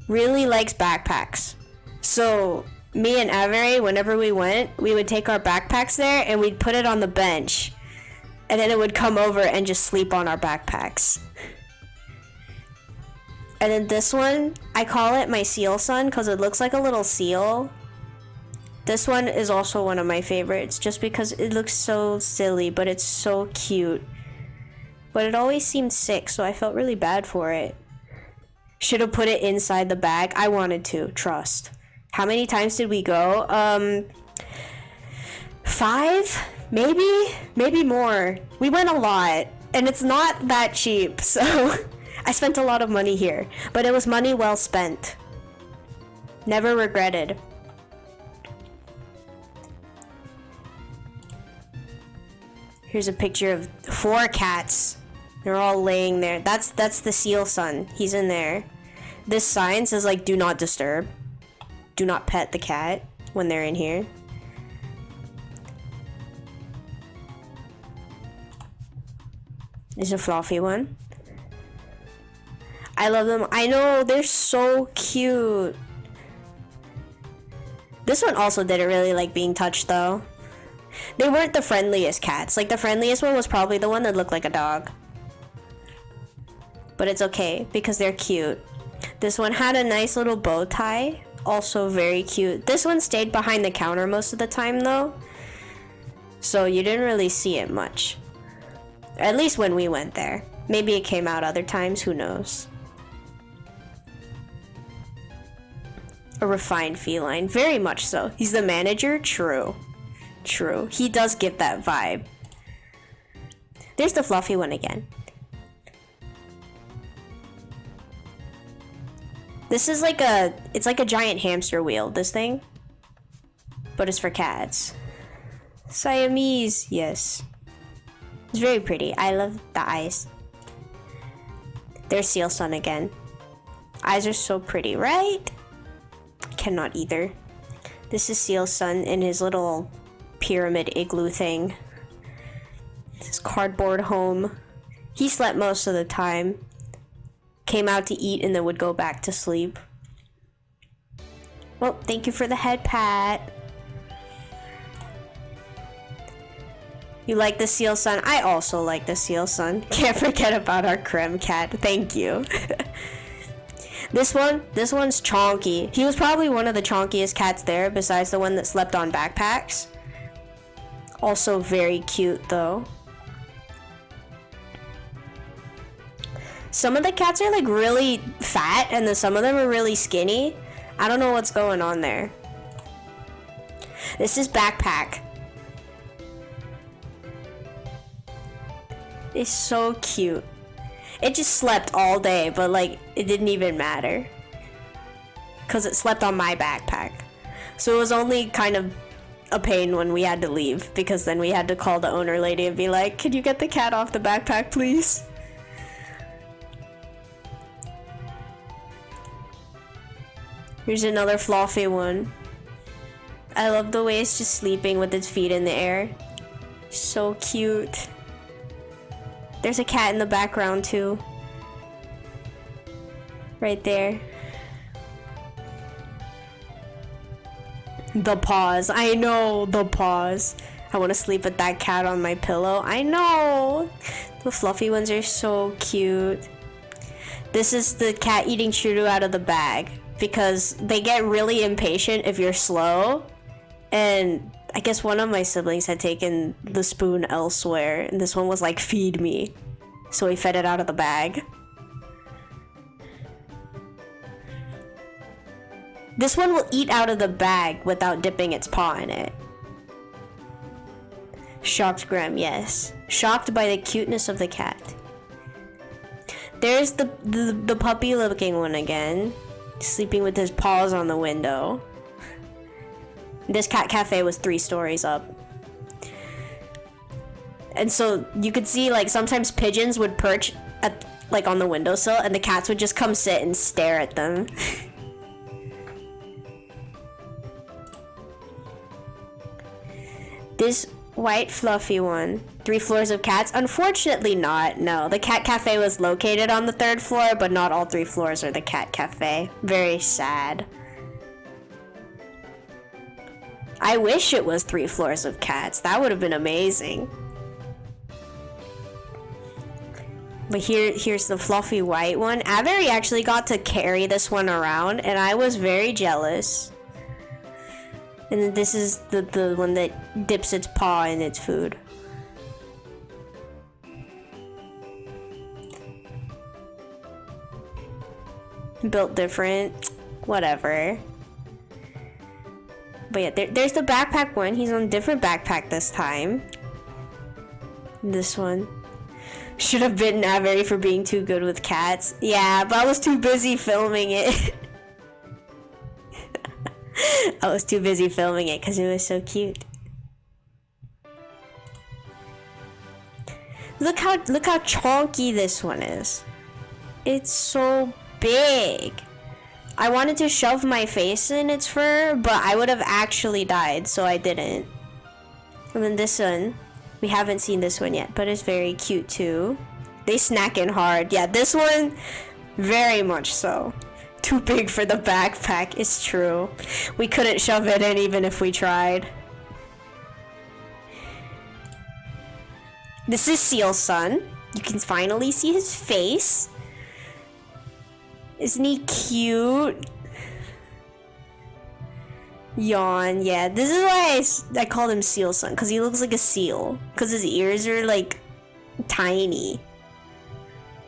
really likes backpacks. So me and Avery, whenever we went, we would take our backpacks there and we'd put it on the bench. And then it would come over and just sleep on our backpacks. And then this one, I call it my seal son because it looks like a little seal. This one is also one of my favorites just because it looks so silly, but it's so cute. But it always seemed sick, so I felt really bad for it. Should have put it inside the bag. I wanted to, trust. How many times did we go? 5? Maybe more. We went a lot, and it's not that cheap, so I spent a lot of money here, but it was money well spent. Never regretted. Here's a picture of 4 cats. They're all laying there. That's the seal son. He's in there. This sign says like, do not disturb. Do not pet the cat when they're in here. There's a fluffy one. I love them. I know, they're so cute. This one also didn't really like being touched though. They weren't the friendliest cats. Like the friendliest one was probably the one that looked like a dog. But it's okay because they're cute. This one had a nice little bow tie. Also very cute. This one stayed behind the counter most of the time though. So you didn't really see it much. At least when we went there. Maybe it came out other times, who knows. A refined feline, very much so. He's the manager? True. True. He does give that vibe. There's the fluffy one again. This is like it's like a giant hamster wheel, this thing. But it's for cats. Siamese, yes. It's very pretty. I love the eyes. There's seal son again. Eyes are so pretty, right? Cannot either. This is seal son in his little pyramid igloo thing. His cardboard home. He slept most of the time. Came out to eat and then would go back to sleep. Well, thank you for the head pat. You like the seal son? I also like the seal son. Can't forget about our creme cat. Thank you. This one's chonky. He was probably one of the chonkiest cats there besides the one that slept on backpacks. Also very cute though. Some of the cats are like really fat and then some of them are really skinny. I don't know what's going on there. This is backpack. It's so cute. It just slept all day, but like it didn't even matter. because it slept on my backpack. So it was only kind of a pain when we had to leave, because then we had to call the owner lady and be like, "Could you get the cat off the backpack, please?" Here's another fluffy one. I love the way it's just sleeping with its feet in the air. So cute. There's a cat in the background too. Right there. The paws. I know, the paws. I want to sleep with that cat on my pillow. I know. The fluffy ones are so cute. This is the cat eating churu out of the bag, because they get really impatient if you're slow. And I guess one of my siblings had taken the spoon elsewhere, and this one was like, "Feed me." So he fed it out of the bag. This one will eat out of the bag without dipping its paw in it. Shocked Graham, yes. Shocked by the cuteness of the cat. There's the puppy looking one again, sleeping with his paws on the window. This cat cafe was 3 stories up. And so you could see, like, sometimes pigeons would perch at, like, on the windowsill, and the cats would just come sit and stare at them. This white fluffy one, 3 floors of cats? Unfortunately not, no. The cat cafe was located on the 3rd floor, but not all 3 floors are the cat cafe. Very sad. I wish it was 3 floors of cats. That would have been amazing. But here's the fluffy white one. Avery actually got to carry this one around, and I was very jealous. And then this is the one that dips its paw in its food. Built different. Whatever. But yeah, there's the backpack one. He's on a different backpack this time. This one. Should have bitten Avery for being too good with cats. Yeah, but I was too busy filming it. I was too busy filming it because it was so cute. Look how chunky this one is. It's so big. I wanted to shove my face in its fur, but I would have actually died, so I didn't. And then this one, we haven't seen this one yet, but it's very cute too. They snack in hard. Yeah, this one, very much so. Too big for the backpack, it's true. We couldn't shove it in even if we tried. This is Seal's son. You can finally see his face. Isn't he cute? Yawn, yeah. This is why I called him Seal's son, because he looks like a seal. Because his ears are like tiny.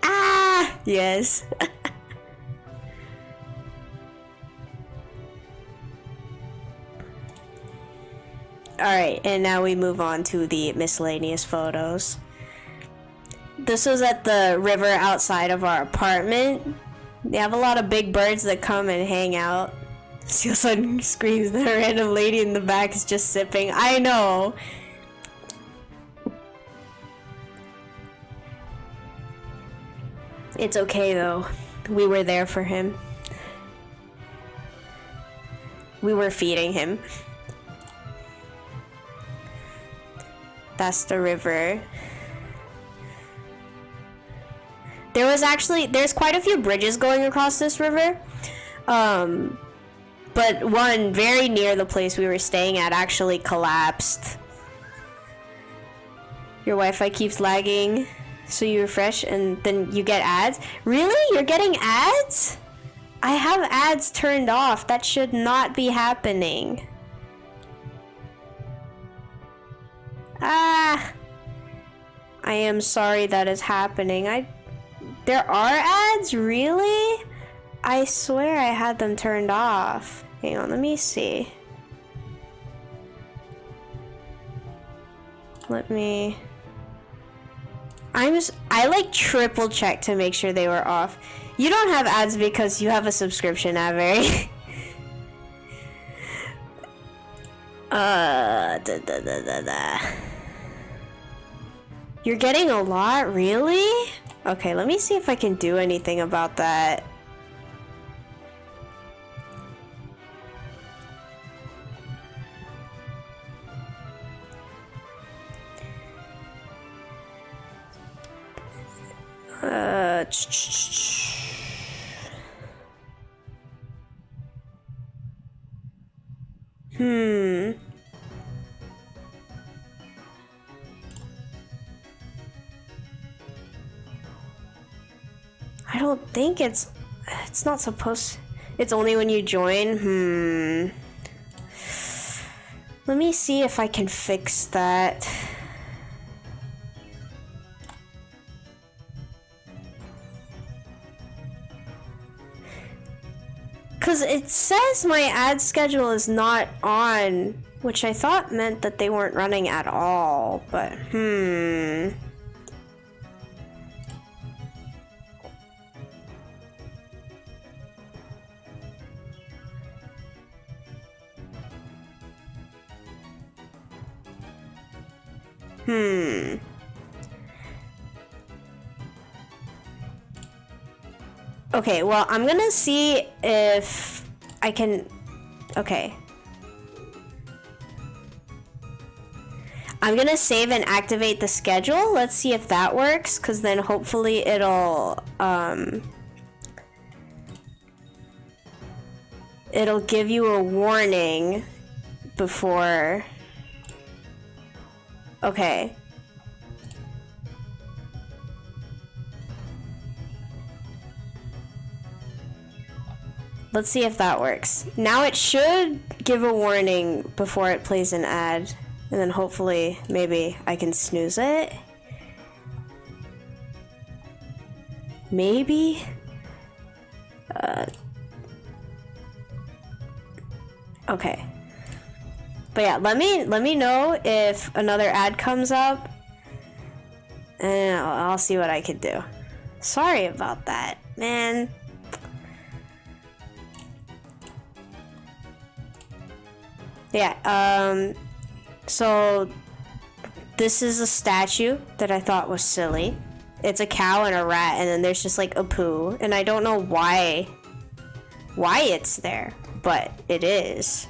Ah! Yes. Alright, and now we move on to the miscellaneous photos. This was at the river outside of our apartment. They have a lot of big birds that come and hang out. Seal son screams that a random lady in the back is just sipping. I know! It's okay though. We were there for him. We were feeding him. That's the river. There's quite a few bridges going across this river. But one very near the place we were staying at actually collapsed. Your Wi-Fi keeps lagging, so you refresh and then you get ads. Really? You're getting ads? I have ads turned off. That should not be happening. Ah, I am sorry that is happening. There are ads? Really? I swear I had them turned off. Hang on, let me see. I like triple check to make sure they were off. You don't have ads because you have a subscription, Avery. You're getting a lot, really? Okay, let me see if I can do anything about that. I don't think it's not supposed, it's only when you join. Let me see if I can fix that. Cause it says my ad schedule is not on, which I thought meant that they weren't running at all, but Okay, well, I'm gonna see if I can... Okay. I'm gonna save and activate the schedule. Let's see if that works, because then hopefully it'll give you a warning before... Okay. Let's see if that works. Now it should give a warning before it plays an ad. And then hopefully, maybe I can snooze it. Maybe? Okay. But yeah, let me know if another ad comes up. And I'll see what I can do. Sorry about that, man. Yeah, so this is a statue that I thought was silly. It's a cow and a rat, and then there's just like a poo, and I don't know why it's there, but it is.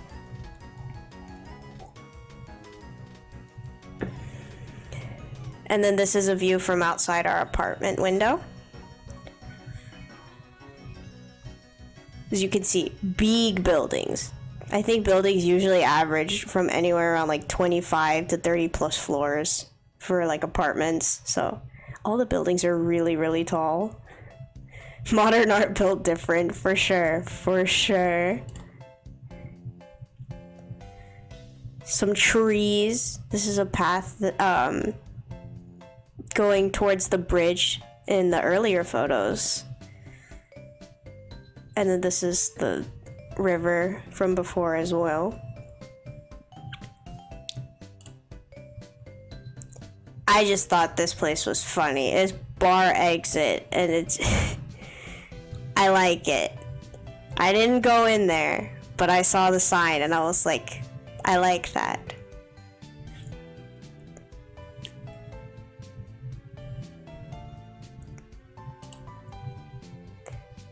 And then this is a view from outside our apartment window. As you can see, big buildings. I think buildings usually average from anywhere around like 25 to 30 plus floors for like apartments. So all the buildings are really, really tall. Modern art built different, for sure, for sure. Some trees. This is a path that, going towards the bridge in the earlier photos. And then this is the river from before as well. I just thought this place was funny. It's bar exit, and it's I like it. I didn't go in there, but I saw the sign and I was like, I like that.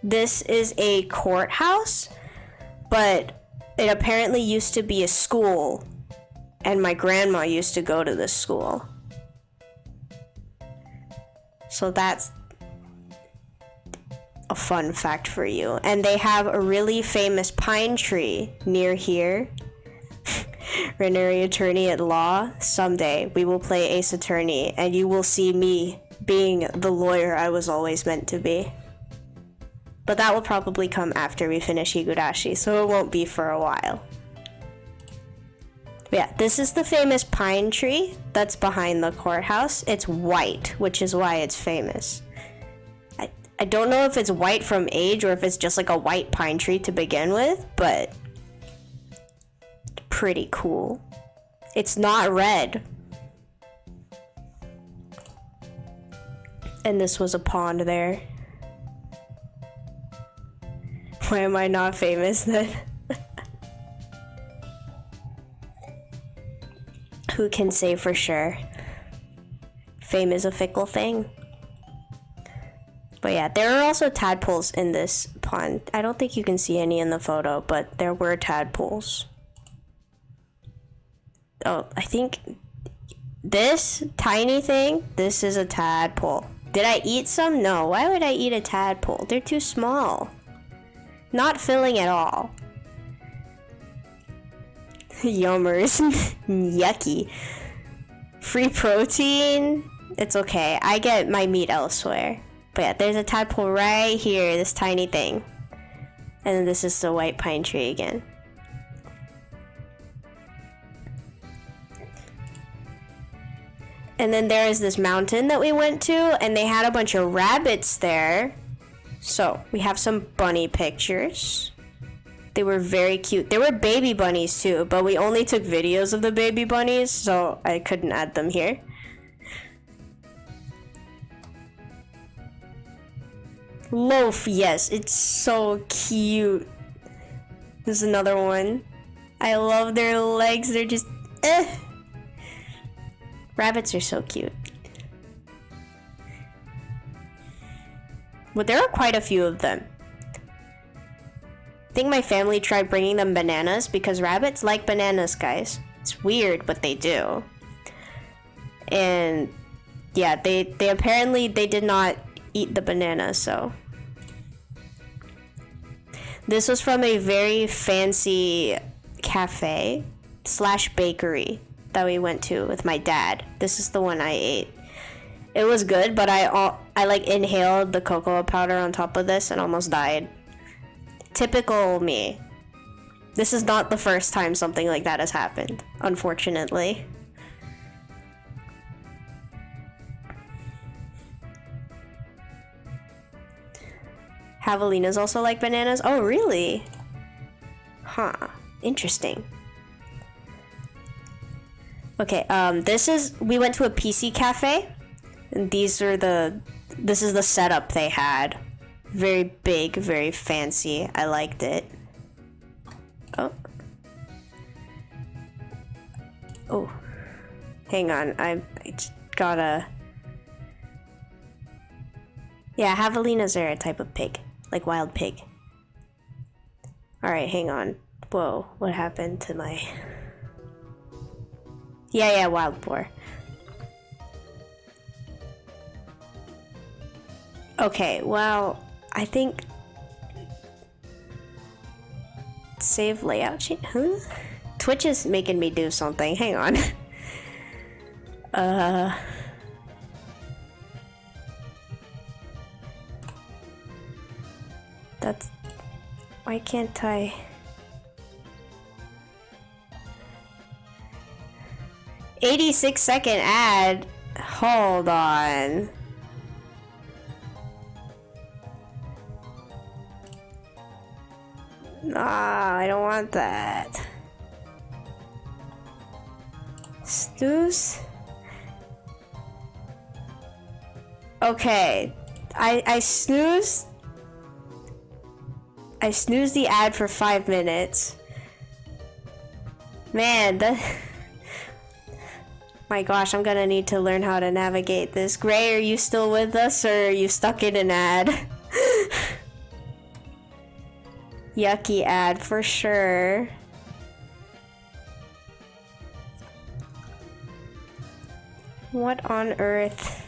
This is a courthouse, but it apparently used to be a school, and my grandma used to go to this school. So that's a fun fact for you. And they have a really famous pine tree near here. Renary attorney at law. Someday we will play Ace Attorney, and you will see me being the lawyer I was always meant to be. But that will probably come after we finish Higurashi, so it won't be for a while. But yeah, this is the famous pine tree that's behind the courthouse. It's white, which is why it's famous. I don't know if it's white from age or if it's just like a white pine tree to begin with, but pretty cool. It's not red. And this was a pond there. Why am I not famous then? Who can say for sure? Fame is a fickle thing. But yeah, there are also tadpoles in this pond. I don't think you can see any in the photo, but there were tadpoles. Oh, I think this tiny thing, this is a tadpole. Did I eat some? No. Why would I eat a tadpole? They're too small. Not filling at all. Yummers. Yucky. Free protein. It's okay. I get my meat elsewhere. But yeah, there's a tadpole right here. This tiny thing. And then this is the white pine tree again. And then there is this mountain that we went to, and they had a bunch of rabbits there. So we have some bunny pictures. They were very cute. There were baby bunnies too, but we only took videos of the baby bunnies, so I couldn't add them here. Loaf, yes, it's so cute. There's another one. I love their legs, they're just Rabbits are so cute. But there are quite a few of them. I think my family tried bringing them bananas because rabbits like bananas, guys. It's weird, but they do. And yeah, they apparently they did not eat the banana, so. This was from a very fancy cafe / bakery that we went to with my dad. This is the one I ate. It was good, but I like inhaled the cocoa powder on top of this and almost died. Typical me. This is not the first time something like that has happened, unfortunately. Javelinas also like bananas? Oh, really? Huh. Interesting. Okay, we went to a PC cafe, and this is the setup they had. Very big, very fancy. I liked it. Oh. Oh. Hang on, I just gotta... Yeah, javelinas are a type of pig. Like wild pig. Alright, hang on. Whoa, what happened to my... Yeah, wild boar. Okay, well, I think... Save layout sheet? Huh? Twitch is making me do something. Hang on. That's... Why can't I... 86-second ad? Hold on. Ah, I don't want that. Snooze? Okay. I snoozed. I snoozed the ad for 5 minutes. Man, my gosh, I'm gonna need to learn how to navigate this. Gray, are you still with us or are you stuck in an ad? Yucky ad for sure. What on earth?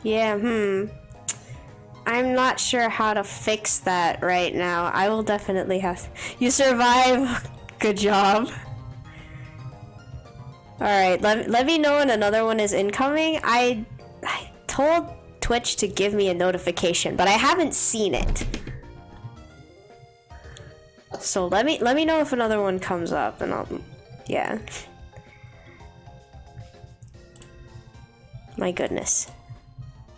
Yeah, I'm not sure how to fix that right now. I will definitely have... You survive! Good job. Alright, let me know when another one is incoming. I told Twitch to give me a notification, but I haven't seen it. So let me know if another one comes up and I'll... Yeah. My goodness.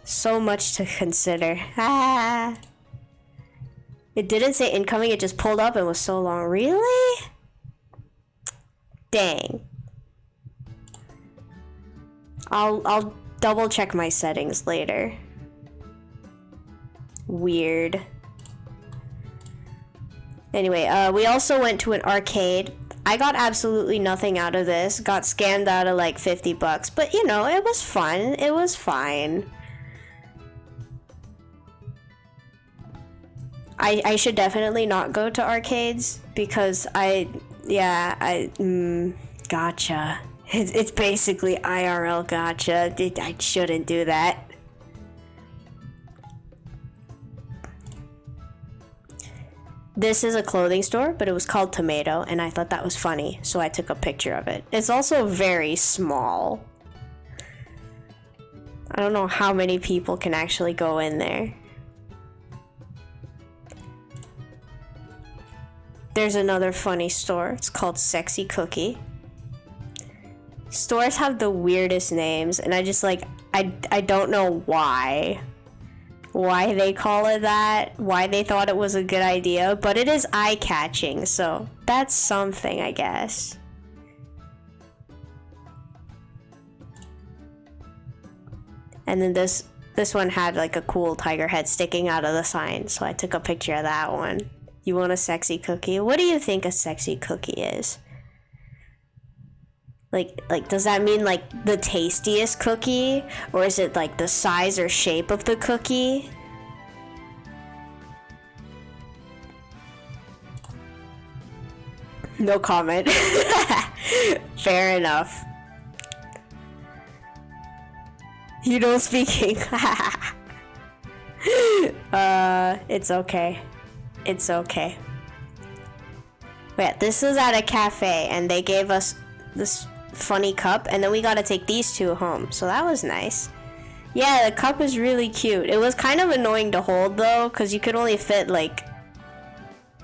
So much to consider. Ah. It didn't say incoming, it just pulled up and was so long. Really? Dang. I'll double check my settings later. weird. Anyway, we also went to an arcade. I got absolutely nothing out of this. Got scammed out of like 50 bucks. But you know, it was fun. It was fine. I should definitely not go to arcades because gotcha. It's basically IRL gotcha. I shouldn't do that. This is a clothing store, but it was called Tomato, and I thought that was funny, so I took a picture of it. It's also very small. I don't know how many people can actually go in there. There's another funny store. It's called Sexy Cookie. Stores have the weirdest names, and I just like, I don't know why they call it that, why they thought it was a good idea, but it is eye-catching, so that's something, I guess. And then this one had like a cool tiger head sticking out of the sign, so I took a picture of that one. You want a sexy cookie? What do you think a sexy cookie is? Like, does that mean like the tastiest cookie? Or is it like the size or shape of the cookie? No comment. Fair enough. You don't speak English. It's okay. It's okay. Wait, this is at a cafe, and they gave us this funny cup, and then we got to take these two home, so that was nice. Yeah, the cup is really cute. It was kind of annoying to hold, though, because you could only fit, like,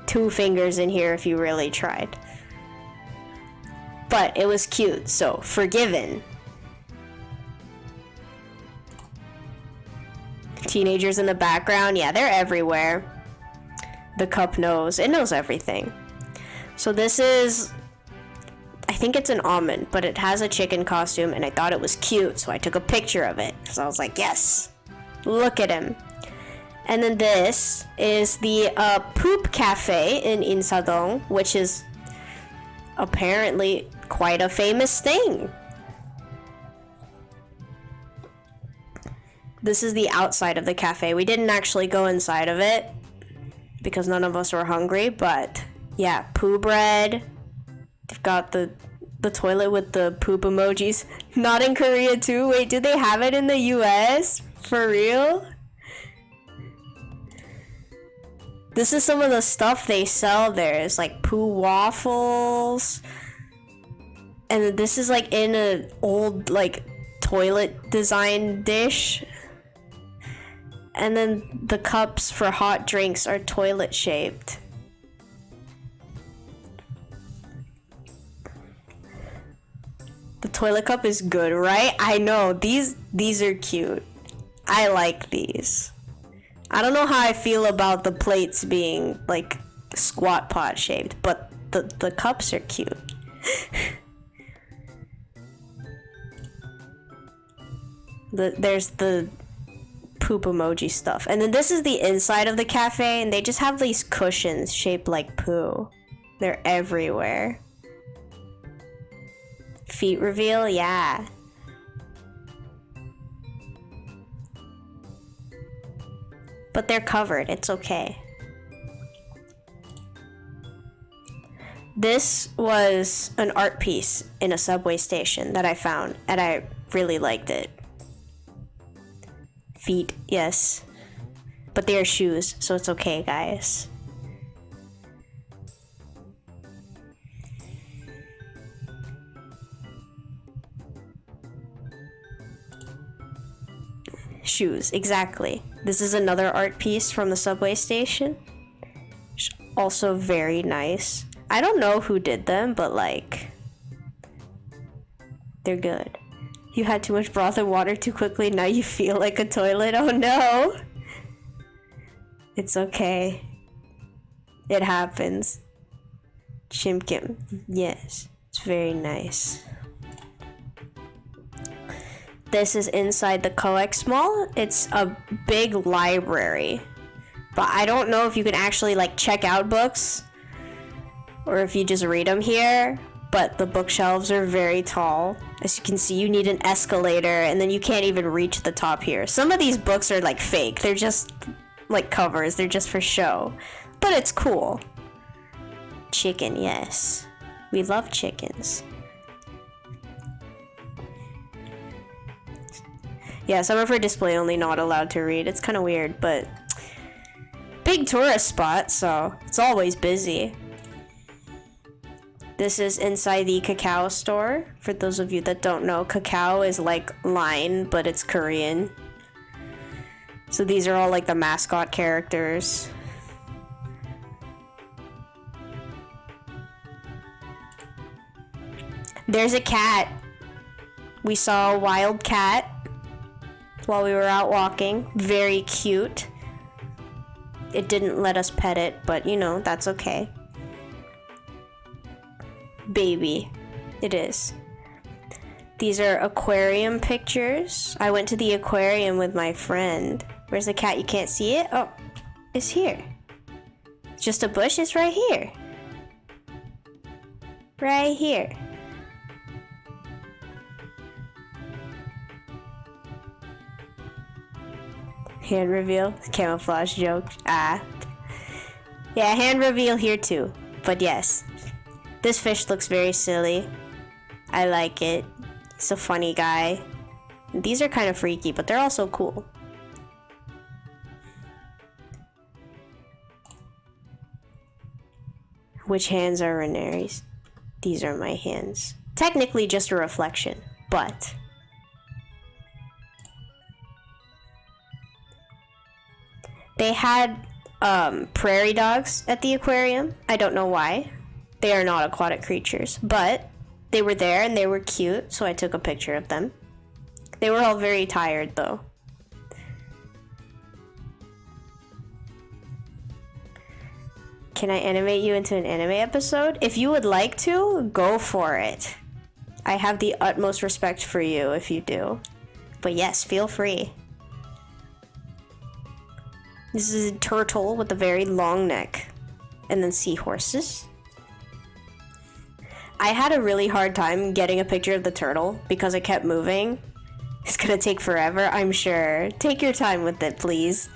2 fingers in here if you really tried. But it was cute, so forgiven. Teenagers in the background, yeah, they're everywhere. The cup knows. It knows everything. So this is, I think it's an almond, but it has a chicken costume, and I thought it was cute, so I took a picture of it. So I was like, yes, look at him. And then this is the Poop Cafe in Insadong, which is apparently quite a famous thing. This is the outside of the cafe. We didn't actually go inside of it because none of us were hungry, but yeah, poo bread. They've got the toilet with the poop emojis. Not in Korea too? Wait, do they have it in the US? For real? This is some of the stuff they sell there. It's like poo waffles. And this is like in an old like toilet design dish. And then the cups for hot drinks are toilet shaped. The toilet cup is good, right? I know, these are cute. I like these. I don't know how I feel about the plates being like squat pot shaped, but the cups are cute. There's the poop emoji stuff. And then this is the inside of the cafe, and they just have these cushions shaped like poo. They're everywhere. Feet reveal, yeah. But they're covered, it's okay. This was an art piece in a subway station that I found, and I really liked it. Feet, yes. But they are shoes, so it's okay, guys. Shoes, exactly. This is another art piece from the subway station. Also very nice. I don't know who did them, but like, they're good. You had too much broth and water too quickly, now you feel like a toilet. Oh no! It's okay. It happens. Chimkim. Yes, it's very nice. This is inside the Coex Mall. It's a big library. But I don't know if you can actually like check out books or if you just read them here. But the bookshelves are very tall. As you can see, you need an escalator, and then you can't even reach the top here. Some of these books are like fake. They're just like covers. They're just for show. But it's cool. Chicken, yes. We love chickens. Yeah, some of her display only not allowed to read. It's kind of weird, but big tourist spot, so it's always busy. This is inside the cacao store. For those of you that don't know, cacao is like line, but it's Korean. So these are all like the mascot characters. There's a cat. We saw a wild cat while we were out walking. Very cute. It didn't let us pet it, but you know, that's okay. Baby. It is. These are aquarium pictures. I went to the aquarium with my friend. Where's the cat? You can't see it? Oh, it's here. It's just a bush? It's right here. Right here. Hand reveal. Camouflage joke. Ah. Yeah, hand reveal here too. But yes. This fish looks very silly. I like it. He's a funny guy. These are kind of freaky, but they're also cool. Which hands are Renere's? These are my hands. Technically just a reflection, but... They had prairie dogs at the aquarium. I don't know why. They are not aquatic creatures, but they were there and they were cute, so I took a picture of them. They were all very tired though. Can I animate you into an anime episode? If you would like to, go for it. I have the utmost respect for you if you do. But yes, feel free. This is a turtle with a very long neck. And then seahorses. I had a really hard time getting a picture of the turtle because it kept moving. It's gonna take forever, I'm sure. Take your time with it, please.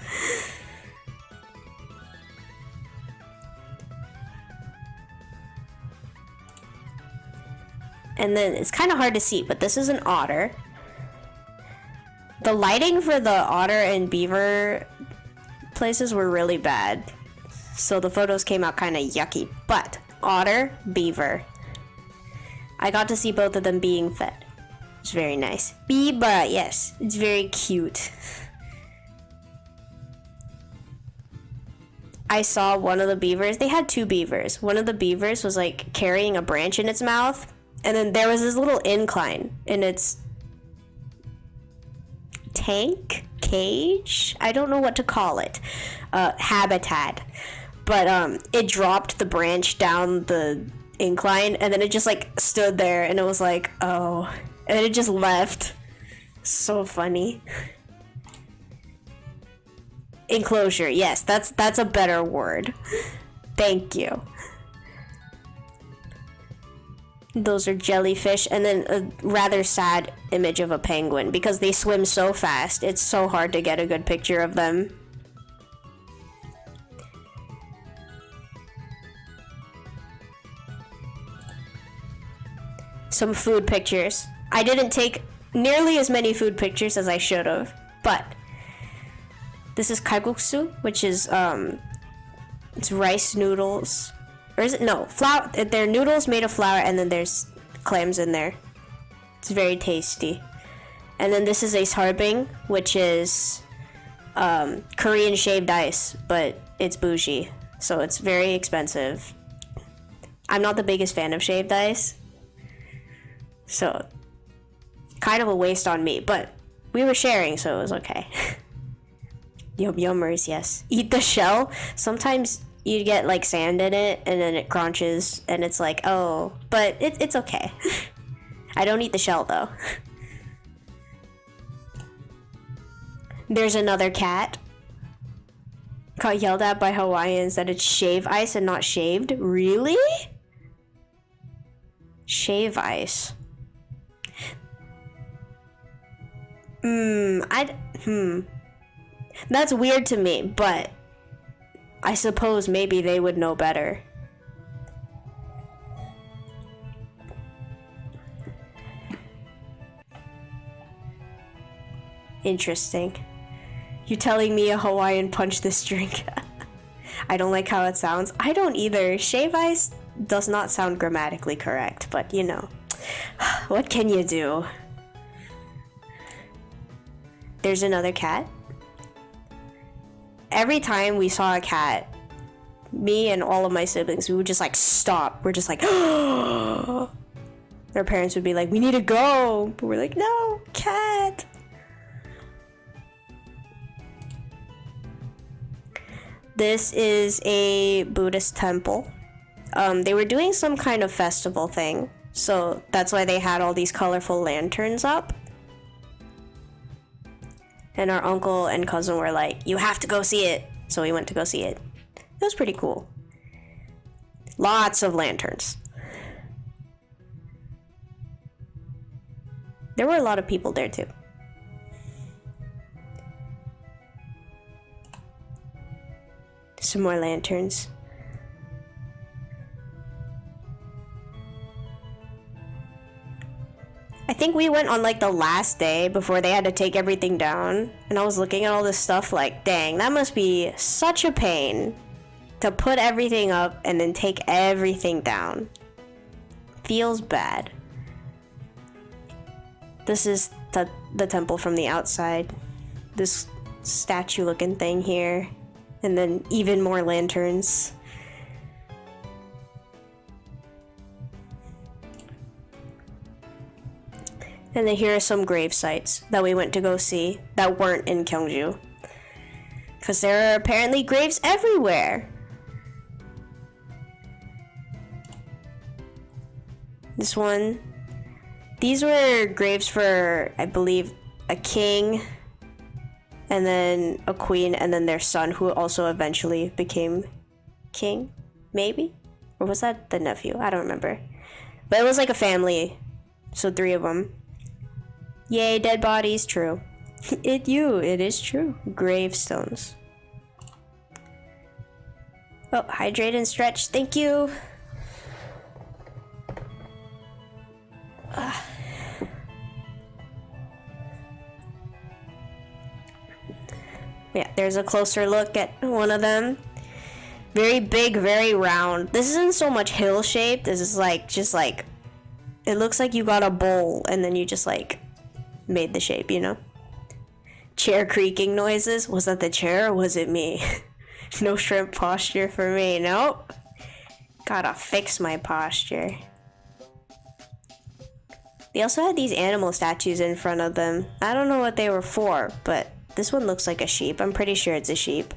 And then it's kind of hard to see, but this is an otter. The lighting for the otter and beaver places were really bad, so the photos came out kind of yucky. But otter, beaver, I got to see both of them being fed. It's very nice. Beaver, yes, it's very cute. I saw one of the beavers. They had two beavers. One of the beavers was like carrying a branch in its mouth, and then there was this little incline in its tank, cage, I don't know what to call it, habitat, but it dropped the branch down the incline, and then it just like stood there, and it was like, oh, and then it just left. So funny. Enclosure, yes, that's a better word. Thank you. Those are jellyfish, and then a rather sad image of a penguin because they swim so fast. It's so hard to get a good picture of them. Some food pictures. I didn't take nearly as many food pictures as I should have, but this is kalguksu, which is it's rice noodles. Or is it? No, flour. They're noodles made of flour, and then there's clams in there. It's very tasty. And then this is a sarbing, which is Korean shaved ice, but it's bougie, so it's very expensive. I'm not the biggest fan of shaved ice, so kind of a waste on me, but we were sharing, so it was okay. Yum yummers, yes. Eat the shell. Sometimes you get like sand in it, and then it crunches, and it's like, oh, but it's okay. I don't eat the shell though. There's another cat. got yelled at by Hawaiians that it's shave ice and not shaved. Really? Shave ice. That's weird to me, but I suppose maybe they would know better. Interesting. You telling me a Hawaiian punched this drink? I don't like how it sounds. I don't either. Shave ice does not sound grammatically correct, but you know. What can you do? There's another cat. Every time we saw a cat, me and all of my siblings, we would just like stop. We're just like, their parents would be like, we need to go. But we're like, no, cat. This is a Buddhist temple. They were doing some kind of festival thing, so that's why they had all these colorful lanterns up. And our uncle and cousin were like, you have to go see it. So we went to go see it. It was pretty cool. Lots of lanterns. There were a lot of people there too. Some more lanterns. I think we went on like the last day before they had to take everything down, and I was looking at all this stuff like, dang, that must be such a pain to put everything up and then take everything down. Feels bad. This is the temple from the outside. This statue looking thing here. And then even more lanterns. And then here are some grave sites that we went to go see that weren't in Gyeongju. Because there are apparently graves everywhere. This one. These were graves for, I believe, a king, and then a queen, and then their son, who also eventually became king, maybe? Or was that the nephew? I don't remember. But it was like a family, so 3 of them. Yay, dead bodies, true. It is true. Gravestones. Oh, hydrate and stretch, thank you. Yeah, there's a closer look at one of them. Very big, very round. This isn't so much hill shaped. This is like, just like, it looks like you got a bowl and then you just like made the shape, you know? Chair creaking noises. Was that the chair or was it me? No shrimp posture for me. Nope. Gotta fix my posture. They also had these animal statues in front of them. I don't know what they were for, but this one looks like a sheep. I'm pretty sure it's a sheep.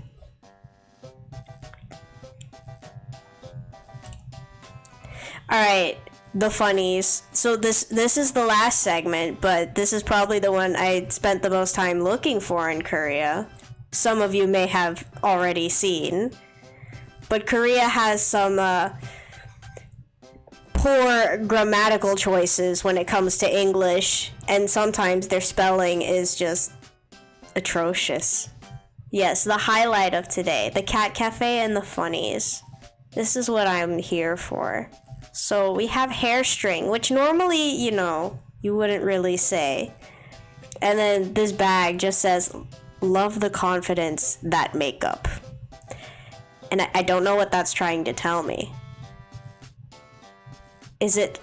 Alright, the funnies. So this is the last segment, but this is probably the one I spent the most time looking for in Korea. Some of you may have already seen. But Korea has some poor grammatical choices when it comes to English, and sometimes their spelling is just atrocious. Yes, the highlight of today, the cat cafe and the funnies. This is what I'm here for. So we have hair string, which normally, you know, you wouldn't really say. And then this bag just says, love the confidence that makeup. And I don't know what that's trying to tell me. Is it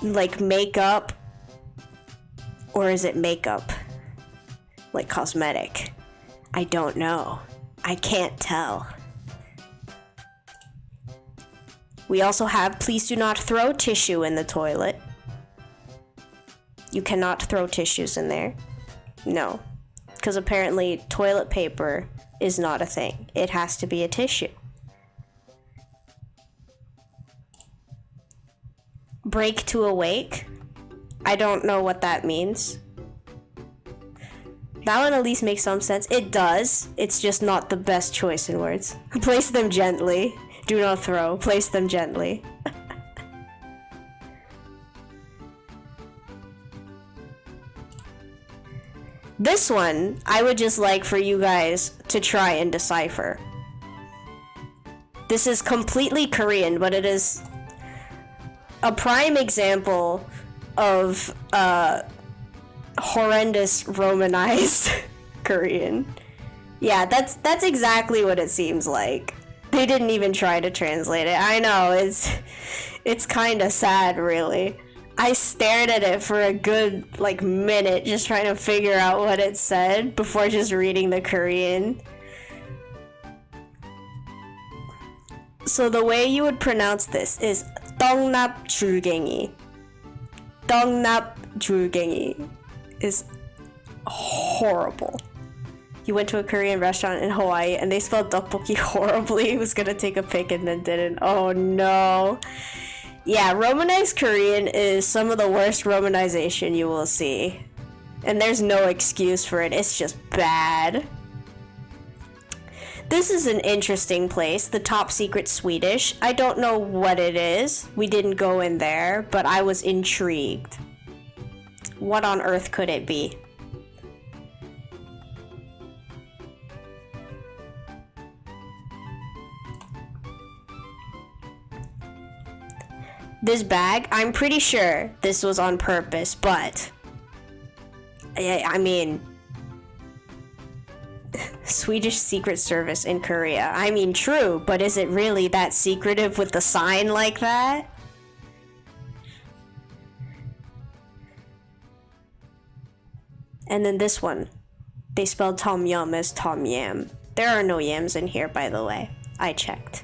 like makeup? Or is it makeup? Like cosmetic? I don't know. I can't tell. We also have please do not throw tissue in the toilet. You cannot throw tissues in there. No. Because apparently toilet paper is not a thing. It has to be a tissue. Break to awake? I don't know what that means. That one at least makes some sense. It does. It's just not the best choice in words. Place them gently. Do not throw. Place them gently. This one, I would just like for you guys to try and decipher. This is completely Korean, but it is a prime example of horrendous Romanized Korean. Yeah, that's exactly what it seems like. They didn't even try to translate it. I know, it's kind of sad, really. I stared at it for a good, like, minute just trying to figure out what it said before just reading the Korean. So the way you would pronounce this is 떡납 줄갱이. 떡납 줄갱이 is horrible. You went to a Korean restaurant in Hawaii and they spelled tteokbokki horribly. Was gonna take a pic and then didn't. Oh no. Yeah, Romanized Korean is some of the worst Romanization you will see. And there's no excuse for it, it's just bad. This is an interesting place, the Top Secret Swedish. I don't know what it is. We didn't go in there, but I was intrigued. What on earth could it be? This bag, I'm pretty sure this was on purpose, but I mean, Swedish Secret Service in Korea. I mean, true, but is it really that secretive with the sign like that? And then this one, they spelled Tom Yum as Tom Yam. There are no yams in here, by the way. I checked.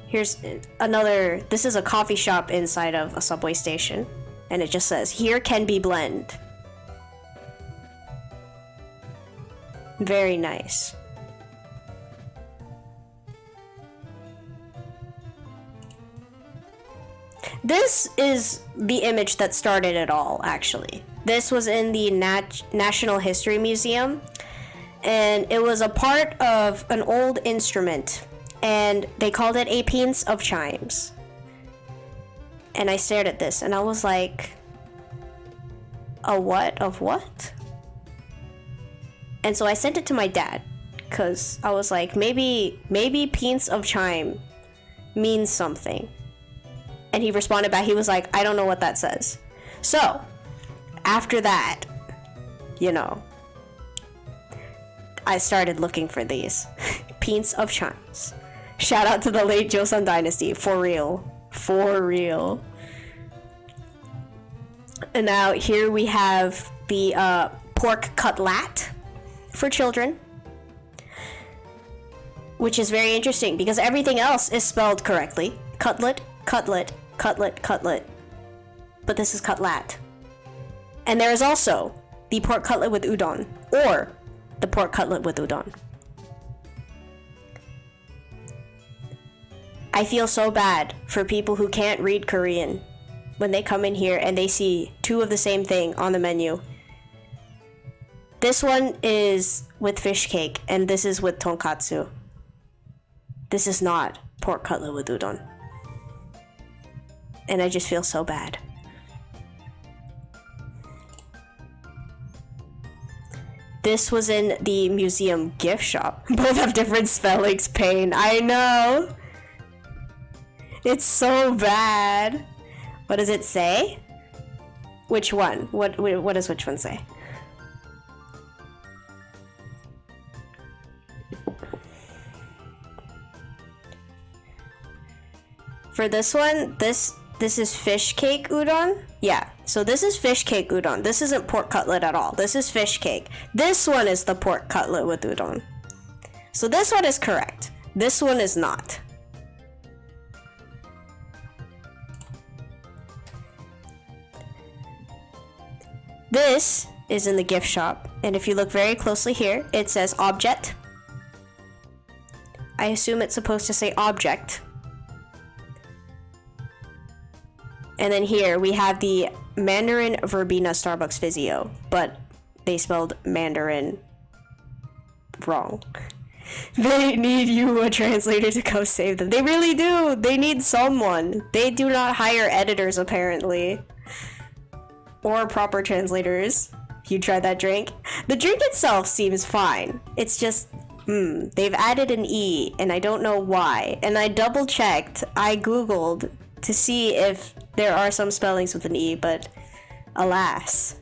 Here's another, this is a coffee shop inside of a subway station. And it just says, here can be blend. Very nice. This is the image that started it all, actually. This was in the National History Museum. And it was a part of an old instrument. And they called it a piece of chimes. And I stared at this and I was like, a what of what? And so I sent it to my dad because I was like, maybe piece of chime means something. And he responded back, he was like, I don't know what that says. So after that, you know, I started looking for these piece of chimes. Shout out to the late Joseon Dynasty, for real. For real. And now here we have the pork cutlet for children. Which is very interesting because everything else is spelled correctly. Cutlet, cutlet, cutlet, cutlet. But this is cutlet. And there is also the pork cutlet with udon, or the pork cutlet with udon. I feel so bad for people who can't read Korean when they come in here and they see two of the same thing on the menu. This one is with fish cake and this is with tonkatsu. This is not pork cutlet with udon. And I just feel so bad. This was in the museum gift shop. Both have different spellings, pain. I know. It's so bad. What does it say? Which one? What does which one say? For this one, this is fish cake udon. Yeah, so this is fish cake udon. This isn't pork cutlet at all. This is fish cake. This one is the pork cutlet with udon. So this one is correct. This one is not. This is in the gift shop, and if you look very closely here, it says object. I assume it's supposed to say object. And then here we have the Mandarin Verbena Starbucks Physio, but they spelled Mandarin wrong. They need you, a translator, to go save them. They really do. They need someone. They do not hire editors, apparently. Or proper translators. You tried that drink? The drink itself seems fine. It's just, they've added an E, and I don't know why. And I double checked. I googled to see if there are some spellings with an E, but alas.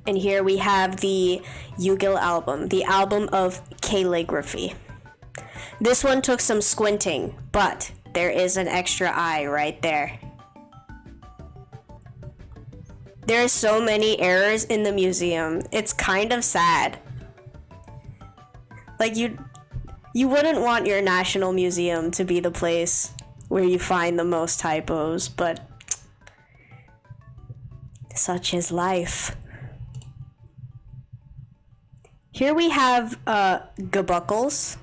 And here we have the Yugil album, the album of calligraphy. This one took some squinting, but there is an extra eye right there. There are so many errors in the museum. It's kind of sad. Like, you wouldn't want your national museum to be the place where you find the most typos, but such is life. Here we have G-buckles,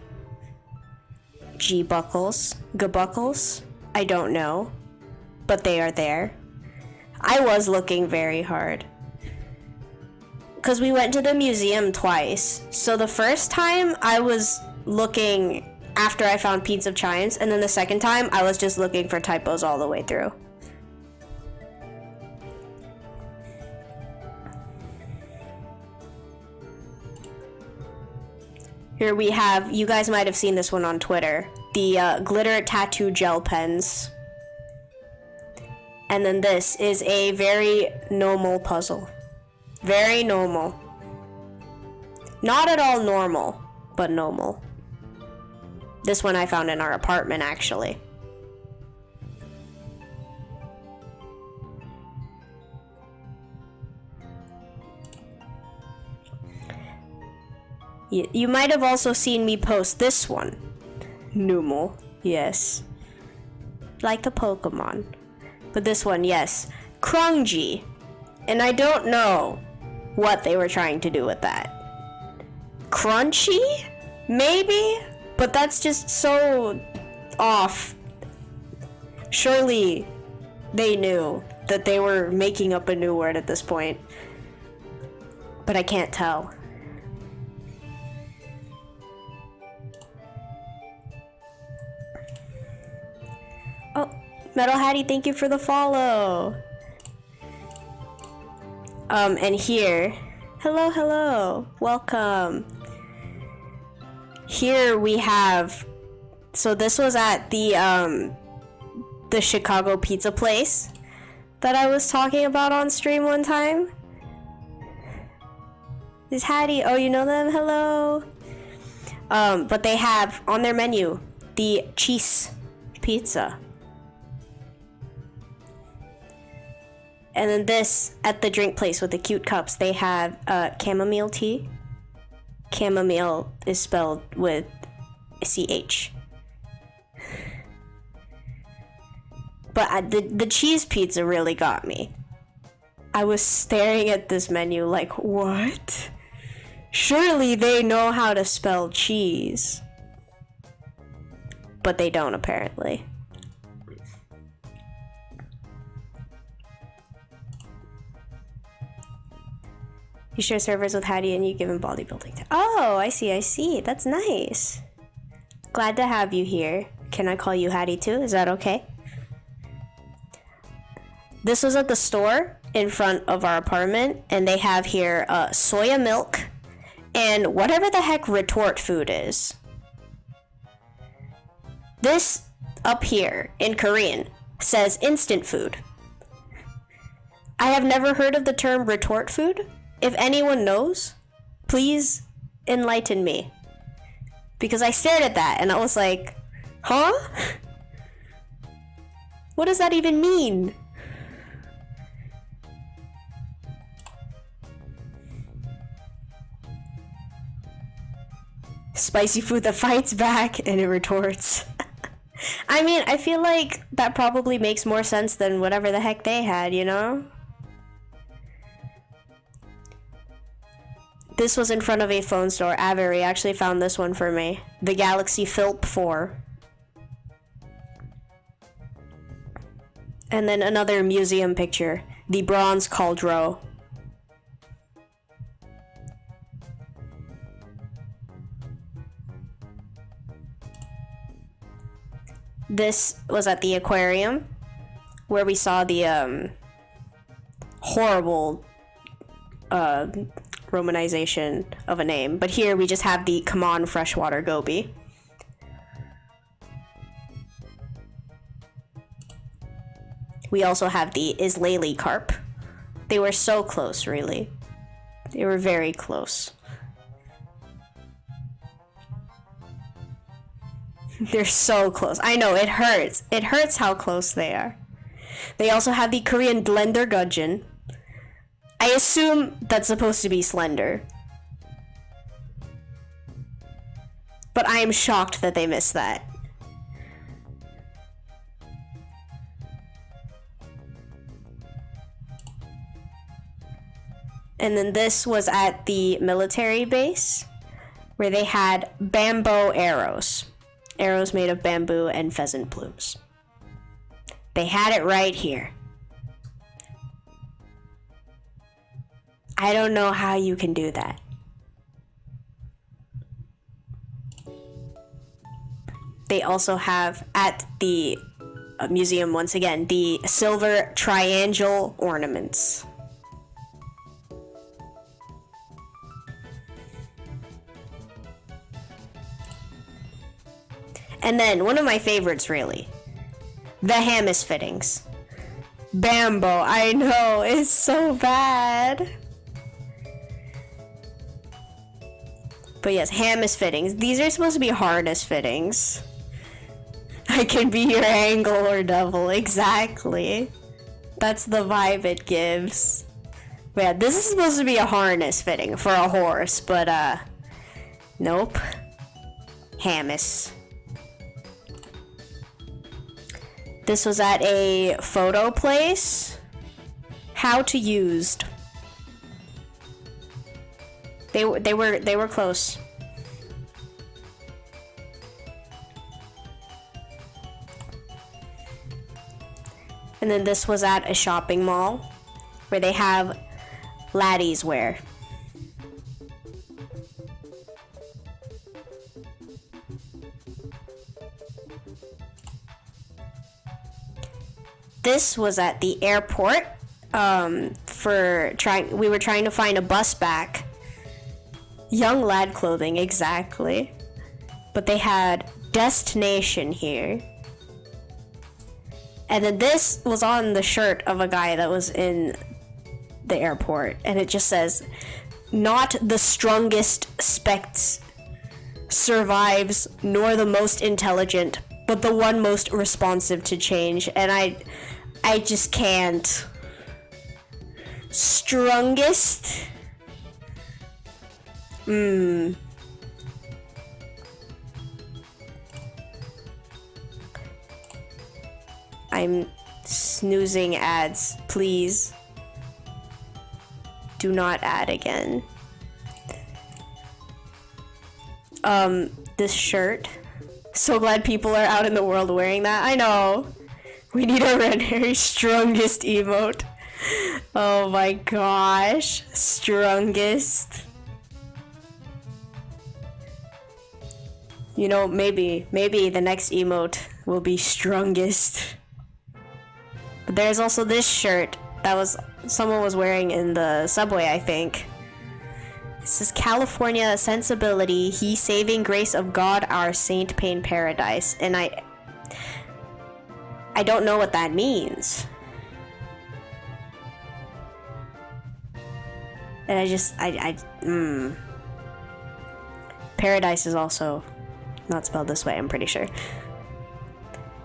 G-buckles, I don't know, but they are there. I was looking very hard. Because we went to the museum twice. So the first time I was looking after I found pizza chimes, and then the second time I was just looking for typos all the way through. Here we have, you guys might have seen this one on Twitter, the glitter tattoo gel pens. And then this is a very normal puzzle. Very normal. Not at all normal, but normal. This one I found in our apartment, actually. You might have also seen me post this one. Numal, yes. Like a Pokemon. But this one, yes. Krungy. And I don't know what they were trying to do with that. Crunchy? Maybe? But that's just so off. Surely they knew that they were making up a new word at this point. But I can't tell. Oh, Metal Hattie, thank you for the follow. And here, hello, welcome. Here we have, so this was at the Chicago pizza place that I was talking about on stream one time. This Hattie, oh, you know them, hello. But they have on their menu the cheese pizza. And then this, at the drink place with the cute cups, they have chamomile tea. Chamomile is spelled with CH. But the cheese pizza really got me. I was staring at this menu like, what? Surely they know how to spell cheese. But they don't, apparently. You share servers with Hattie and you give him bodybuilding. Oh, I see. That's nice. Glad to have you here. Can I call you Hattie too? Is that okay? This was at the store in front of our apartment, and they have here soya milk and whatever the heck retort food is. This up here in Korean says instant food. I have never heard of the term retort food. If anyone knows, please enlighten me. Because I stared at that and I was like, huh? What does that even mean? Spicy food that fights back and it retorts. I mean, I feel like that probably makes more sense than whatever the heck they had, you know? This was in front of a phone store. Avery actually found this one for me. The Galaxy Philp 4. And then another museum picture, the bronze cauldron. This was at the aquarium, where we saw the horrible romanization of a name. But here we just have the come on freshwater goby. We also have the Islay carp. They were so close, really. They were very close. They're so close. I know, it hurts. It hurts how close they are. They also have the Korean blender gudgeon. I assume that's supposed to be slender. But I am shocked that they missed that. And then this was at the military base, where they had bamboo arrows. Arrows made of bamboo and pheasant plumes. They had it right here. I don't know how you can do that. They also have at the museum, once again, the silver triangle ornaments. And then, one of my favorites, really, the Hammis fittings. Bamboo, I know, it's so bad. But yes, Hammis fittings. These are supposed to be harness fittings. I can be your angle or double, exactly. That's the vibe it gives. But yeah, this is supposed to be a harness fitting for a horse, but nope. Hammis. This was at a photo place. How to used. They were close. And then this was at a shopping mall where they have laddies wear. This was at the airport. We were trying to find a bus back. Young lad clothing, exactly. But they had destination here. And then this was on the shirt of a guy that was in the airport. And it just says, not the strongest spects survives, nor the most intelligent, but the one most responsive to change. And I just can't. Strongest? I'm snoozing ads. Please. Do not add again. This shirt. So glad people are out in the world wearing that. I know. We need a Renner strongest emote. Oh my gosh. Strongest. You know, maybe the next emote will be strongest. But there's also this shirt that someone was wearing in the subway, I think. It says California sensibility, he saving grace of God, our saint pain paradise. And I don't know what that means. And Paradise is also not spelled this way, I'm pretty sure.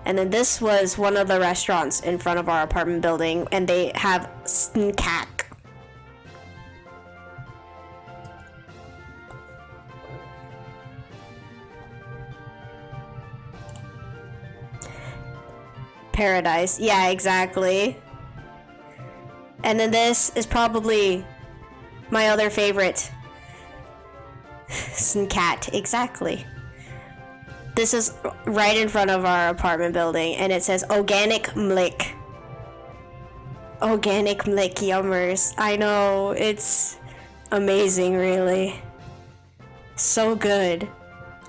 And then this was one of the restaurants in front of our apartment building, and they have snack. Paradise, yeah, exactly. And then this is probably my other favorite. Cat, exactly. This is right in front of our apartment building, and it says organic mlik. Organic Mlick Yummers. I know, it's amazing, really. So good.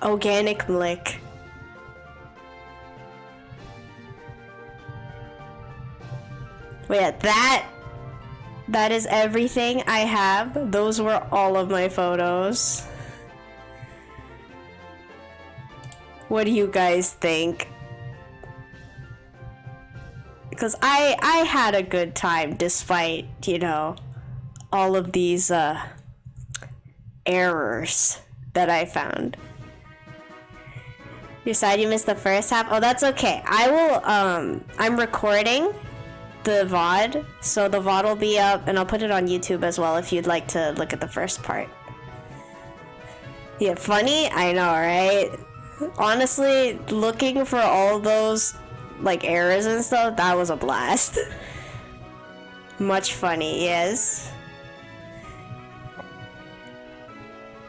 Organic Mlick. But yeah, that is everything I have. Those were all of my photos. What do you guys think? Because I had a good time despite, you know, all of these errors that I found. You said you missed the first half? Oh, that's okay. I will, I'm recording the VOD, so the VOD will be up, and I'll put it on YouTube as well if you'd like to look at the first part. Yeah, funny? I know, right? Honestly, looking for all those, like, errors and stuff, that was a blast. Much funny, yes.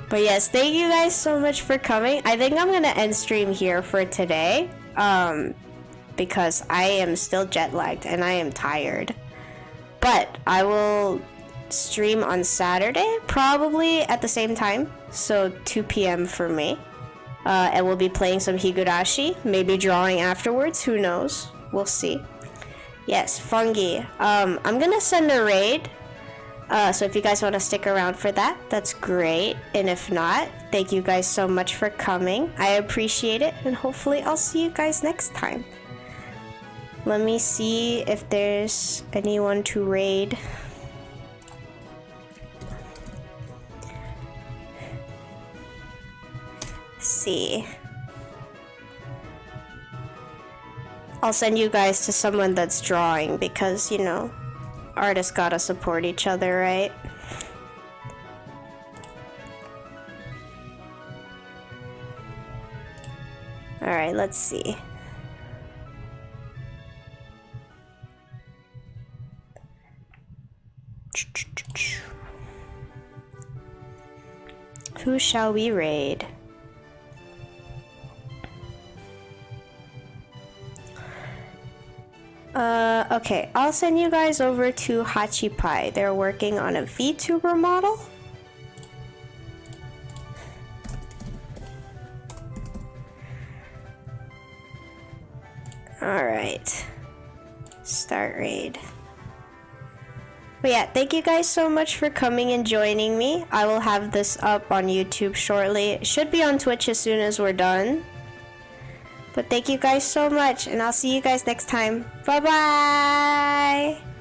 But yes, thank you guys so much for coming. I think I'm gonna end stream here for today. Because I am still jet lagged and I am tired. But I will stream on Saturday, probably at the same time, so 2 p.m. for me. And we'll be playing some Higurashi, maybe drawing afterwards, who knows? We'll see. Yes, Fungi. I'm gonna send a raid, so if you guys want to stick around for that, that's great. And if not, thank you guys so much for coming. I appreciate it, and hopefully I'll see you guys next time. Let me see if there's anyone to raid. See. I'll send you guys to someone that's drawing because, you know, artists gotta support each other, right? Alright, let's see. Who shall we raid? Okay, I'll send you guys over to Hachi Pai. They're working on a VTuber model. Alright. Start raid. But yeah, thank you guys so much for coming and joining me. I will have this up on YouTube shortly. It should be on Twitch as soon as we're done. But thank you guys so much, and I'll see you guys next time. Bye-bye!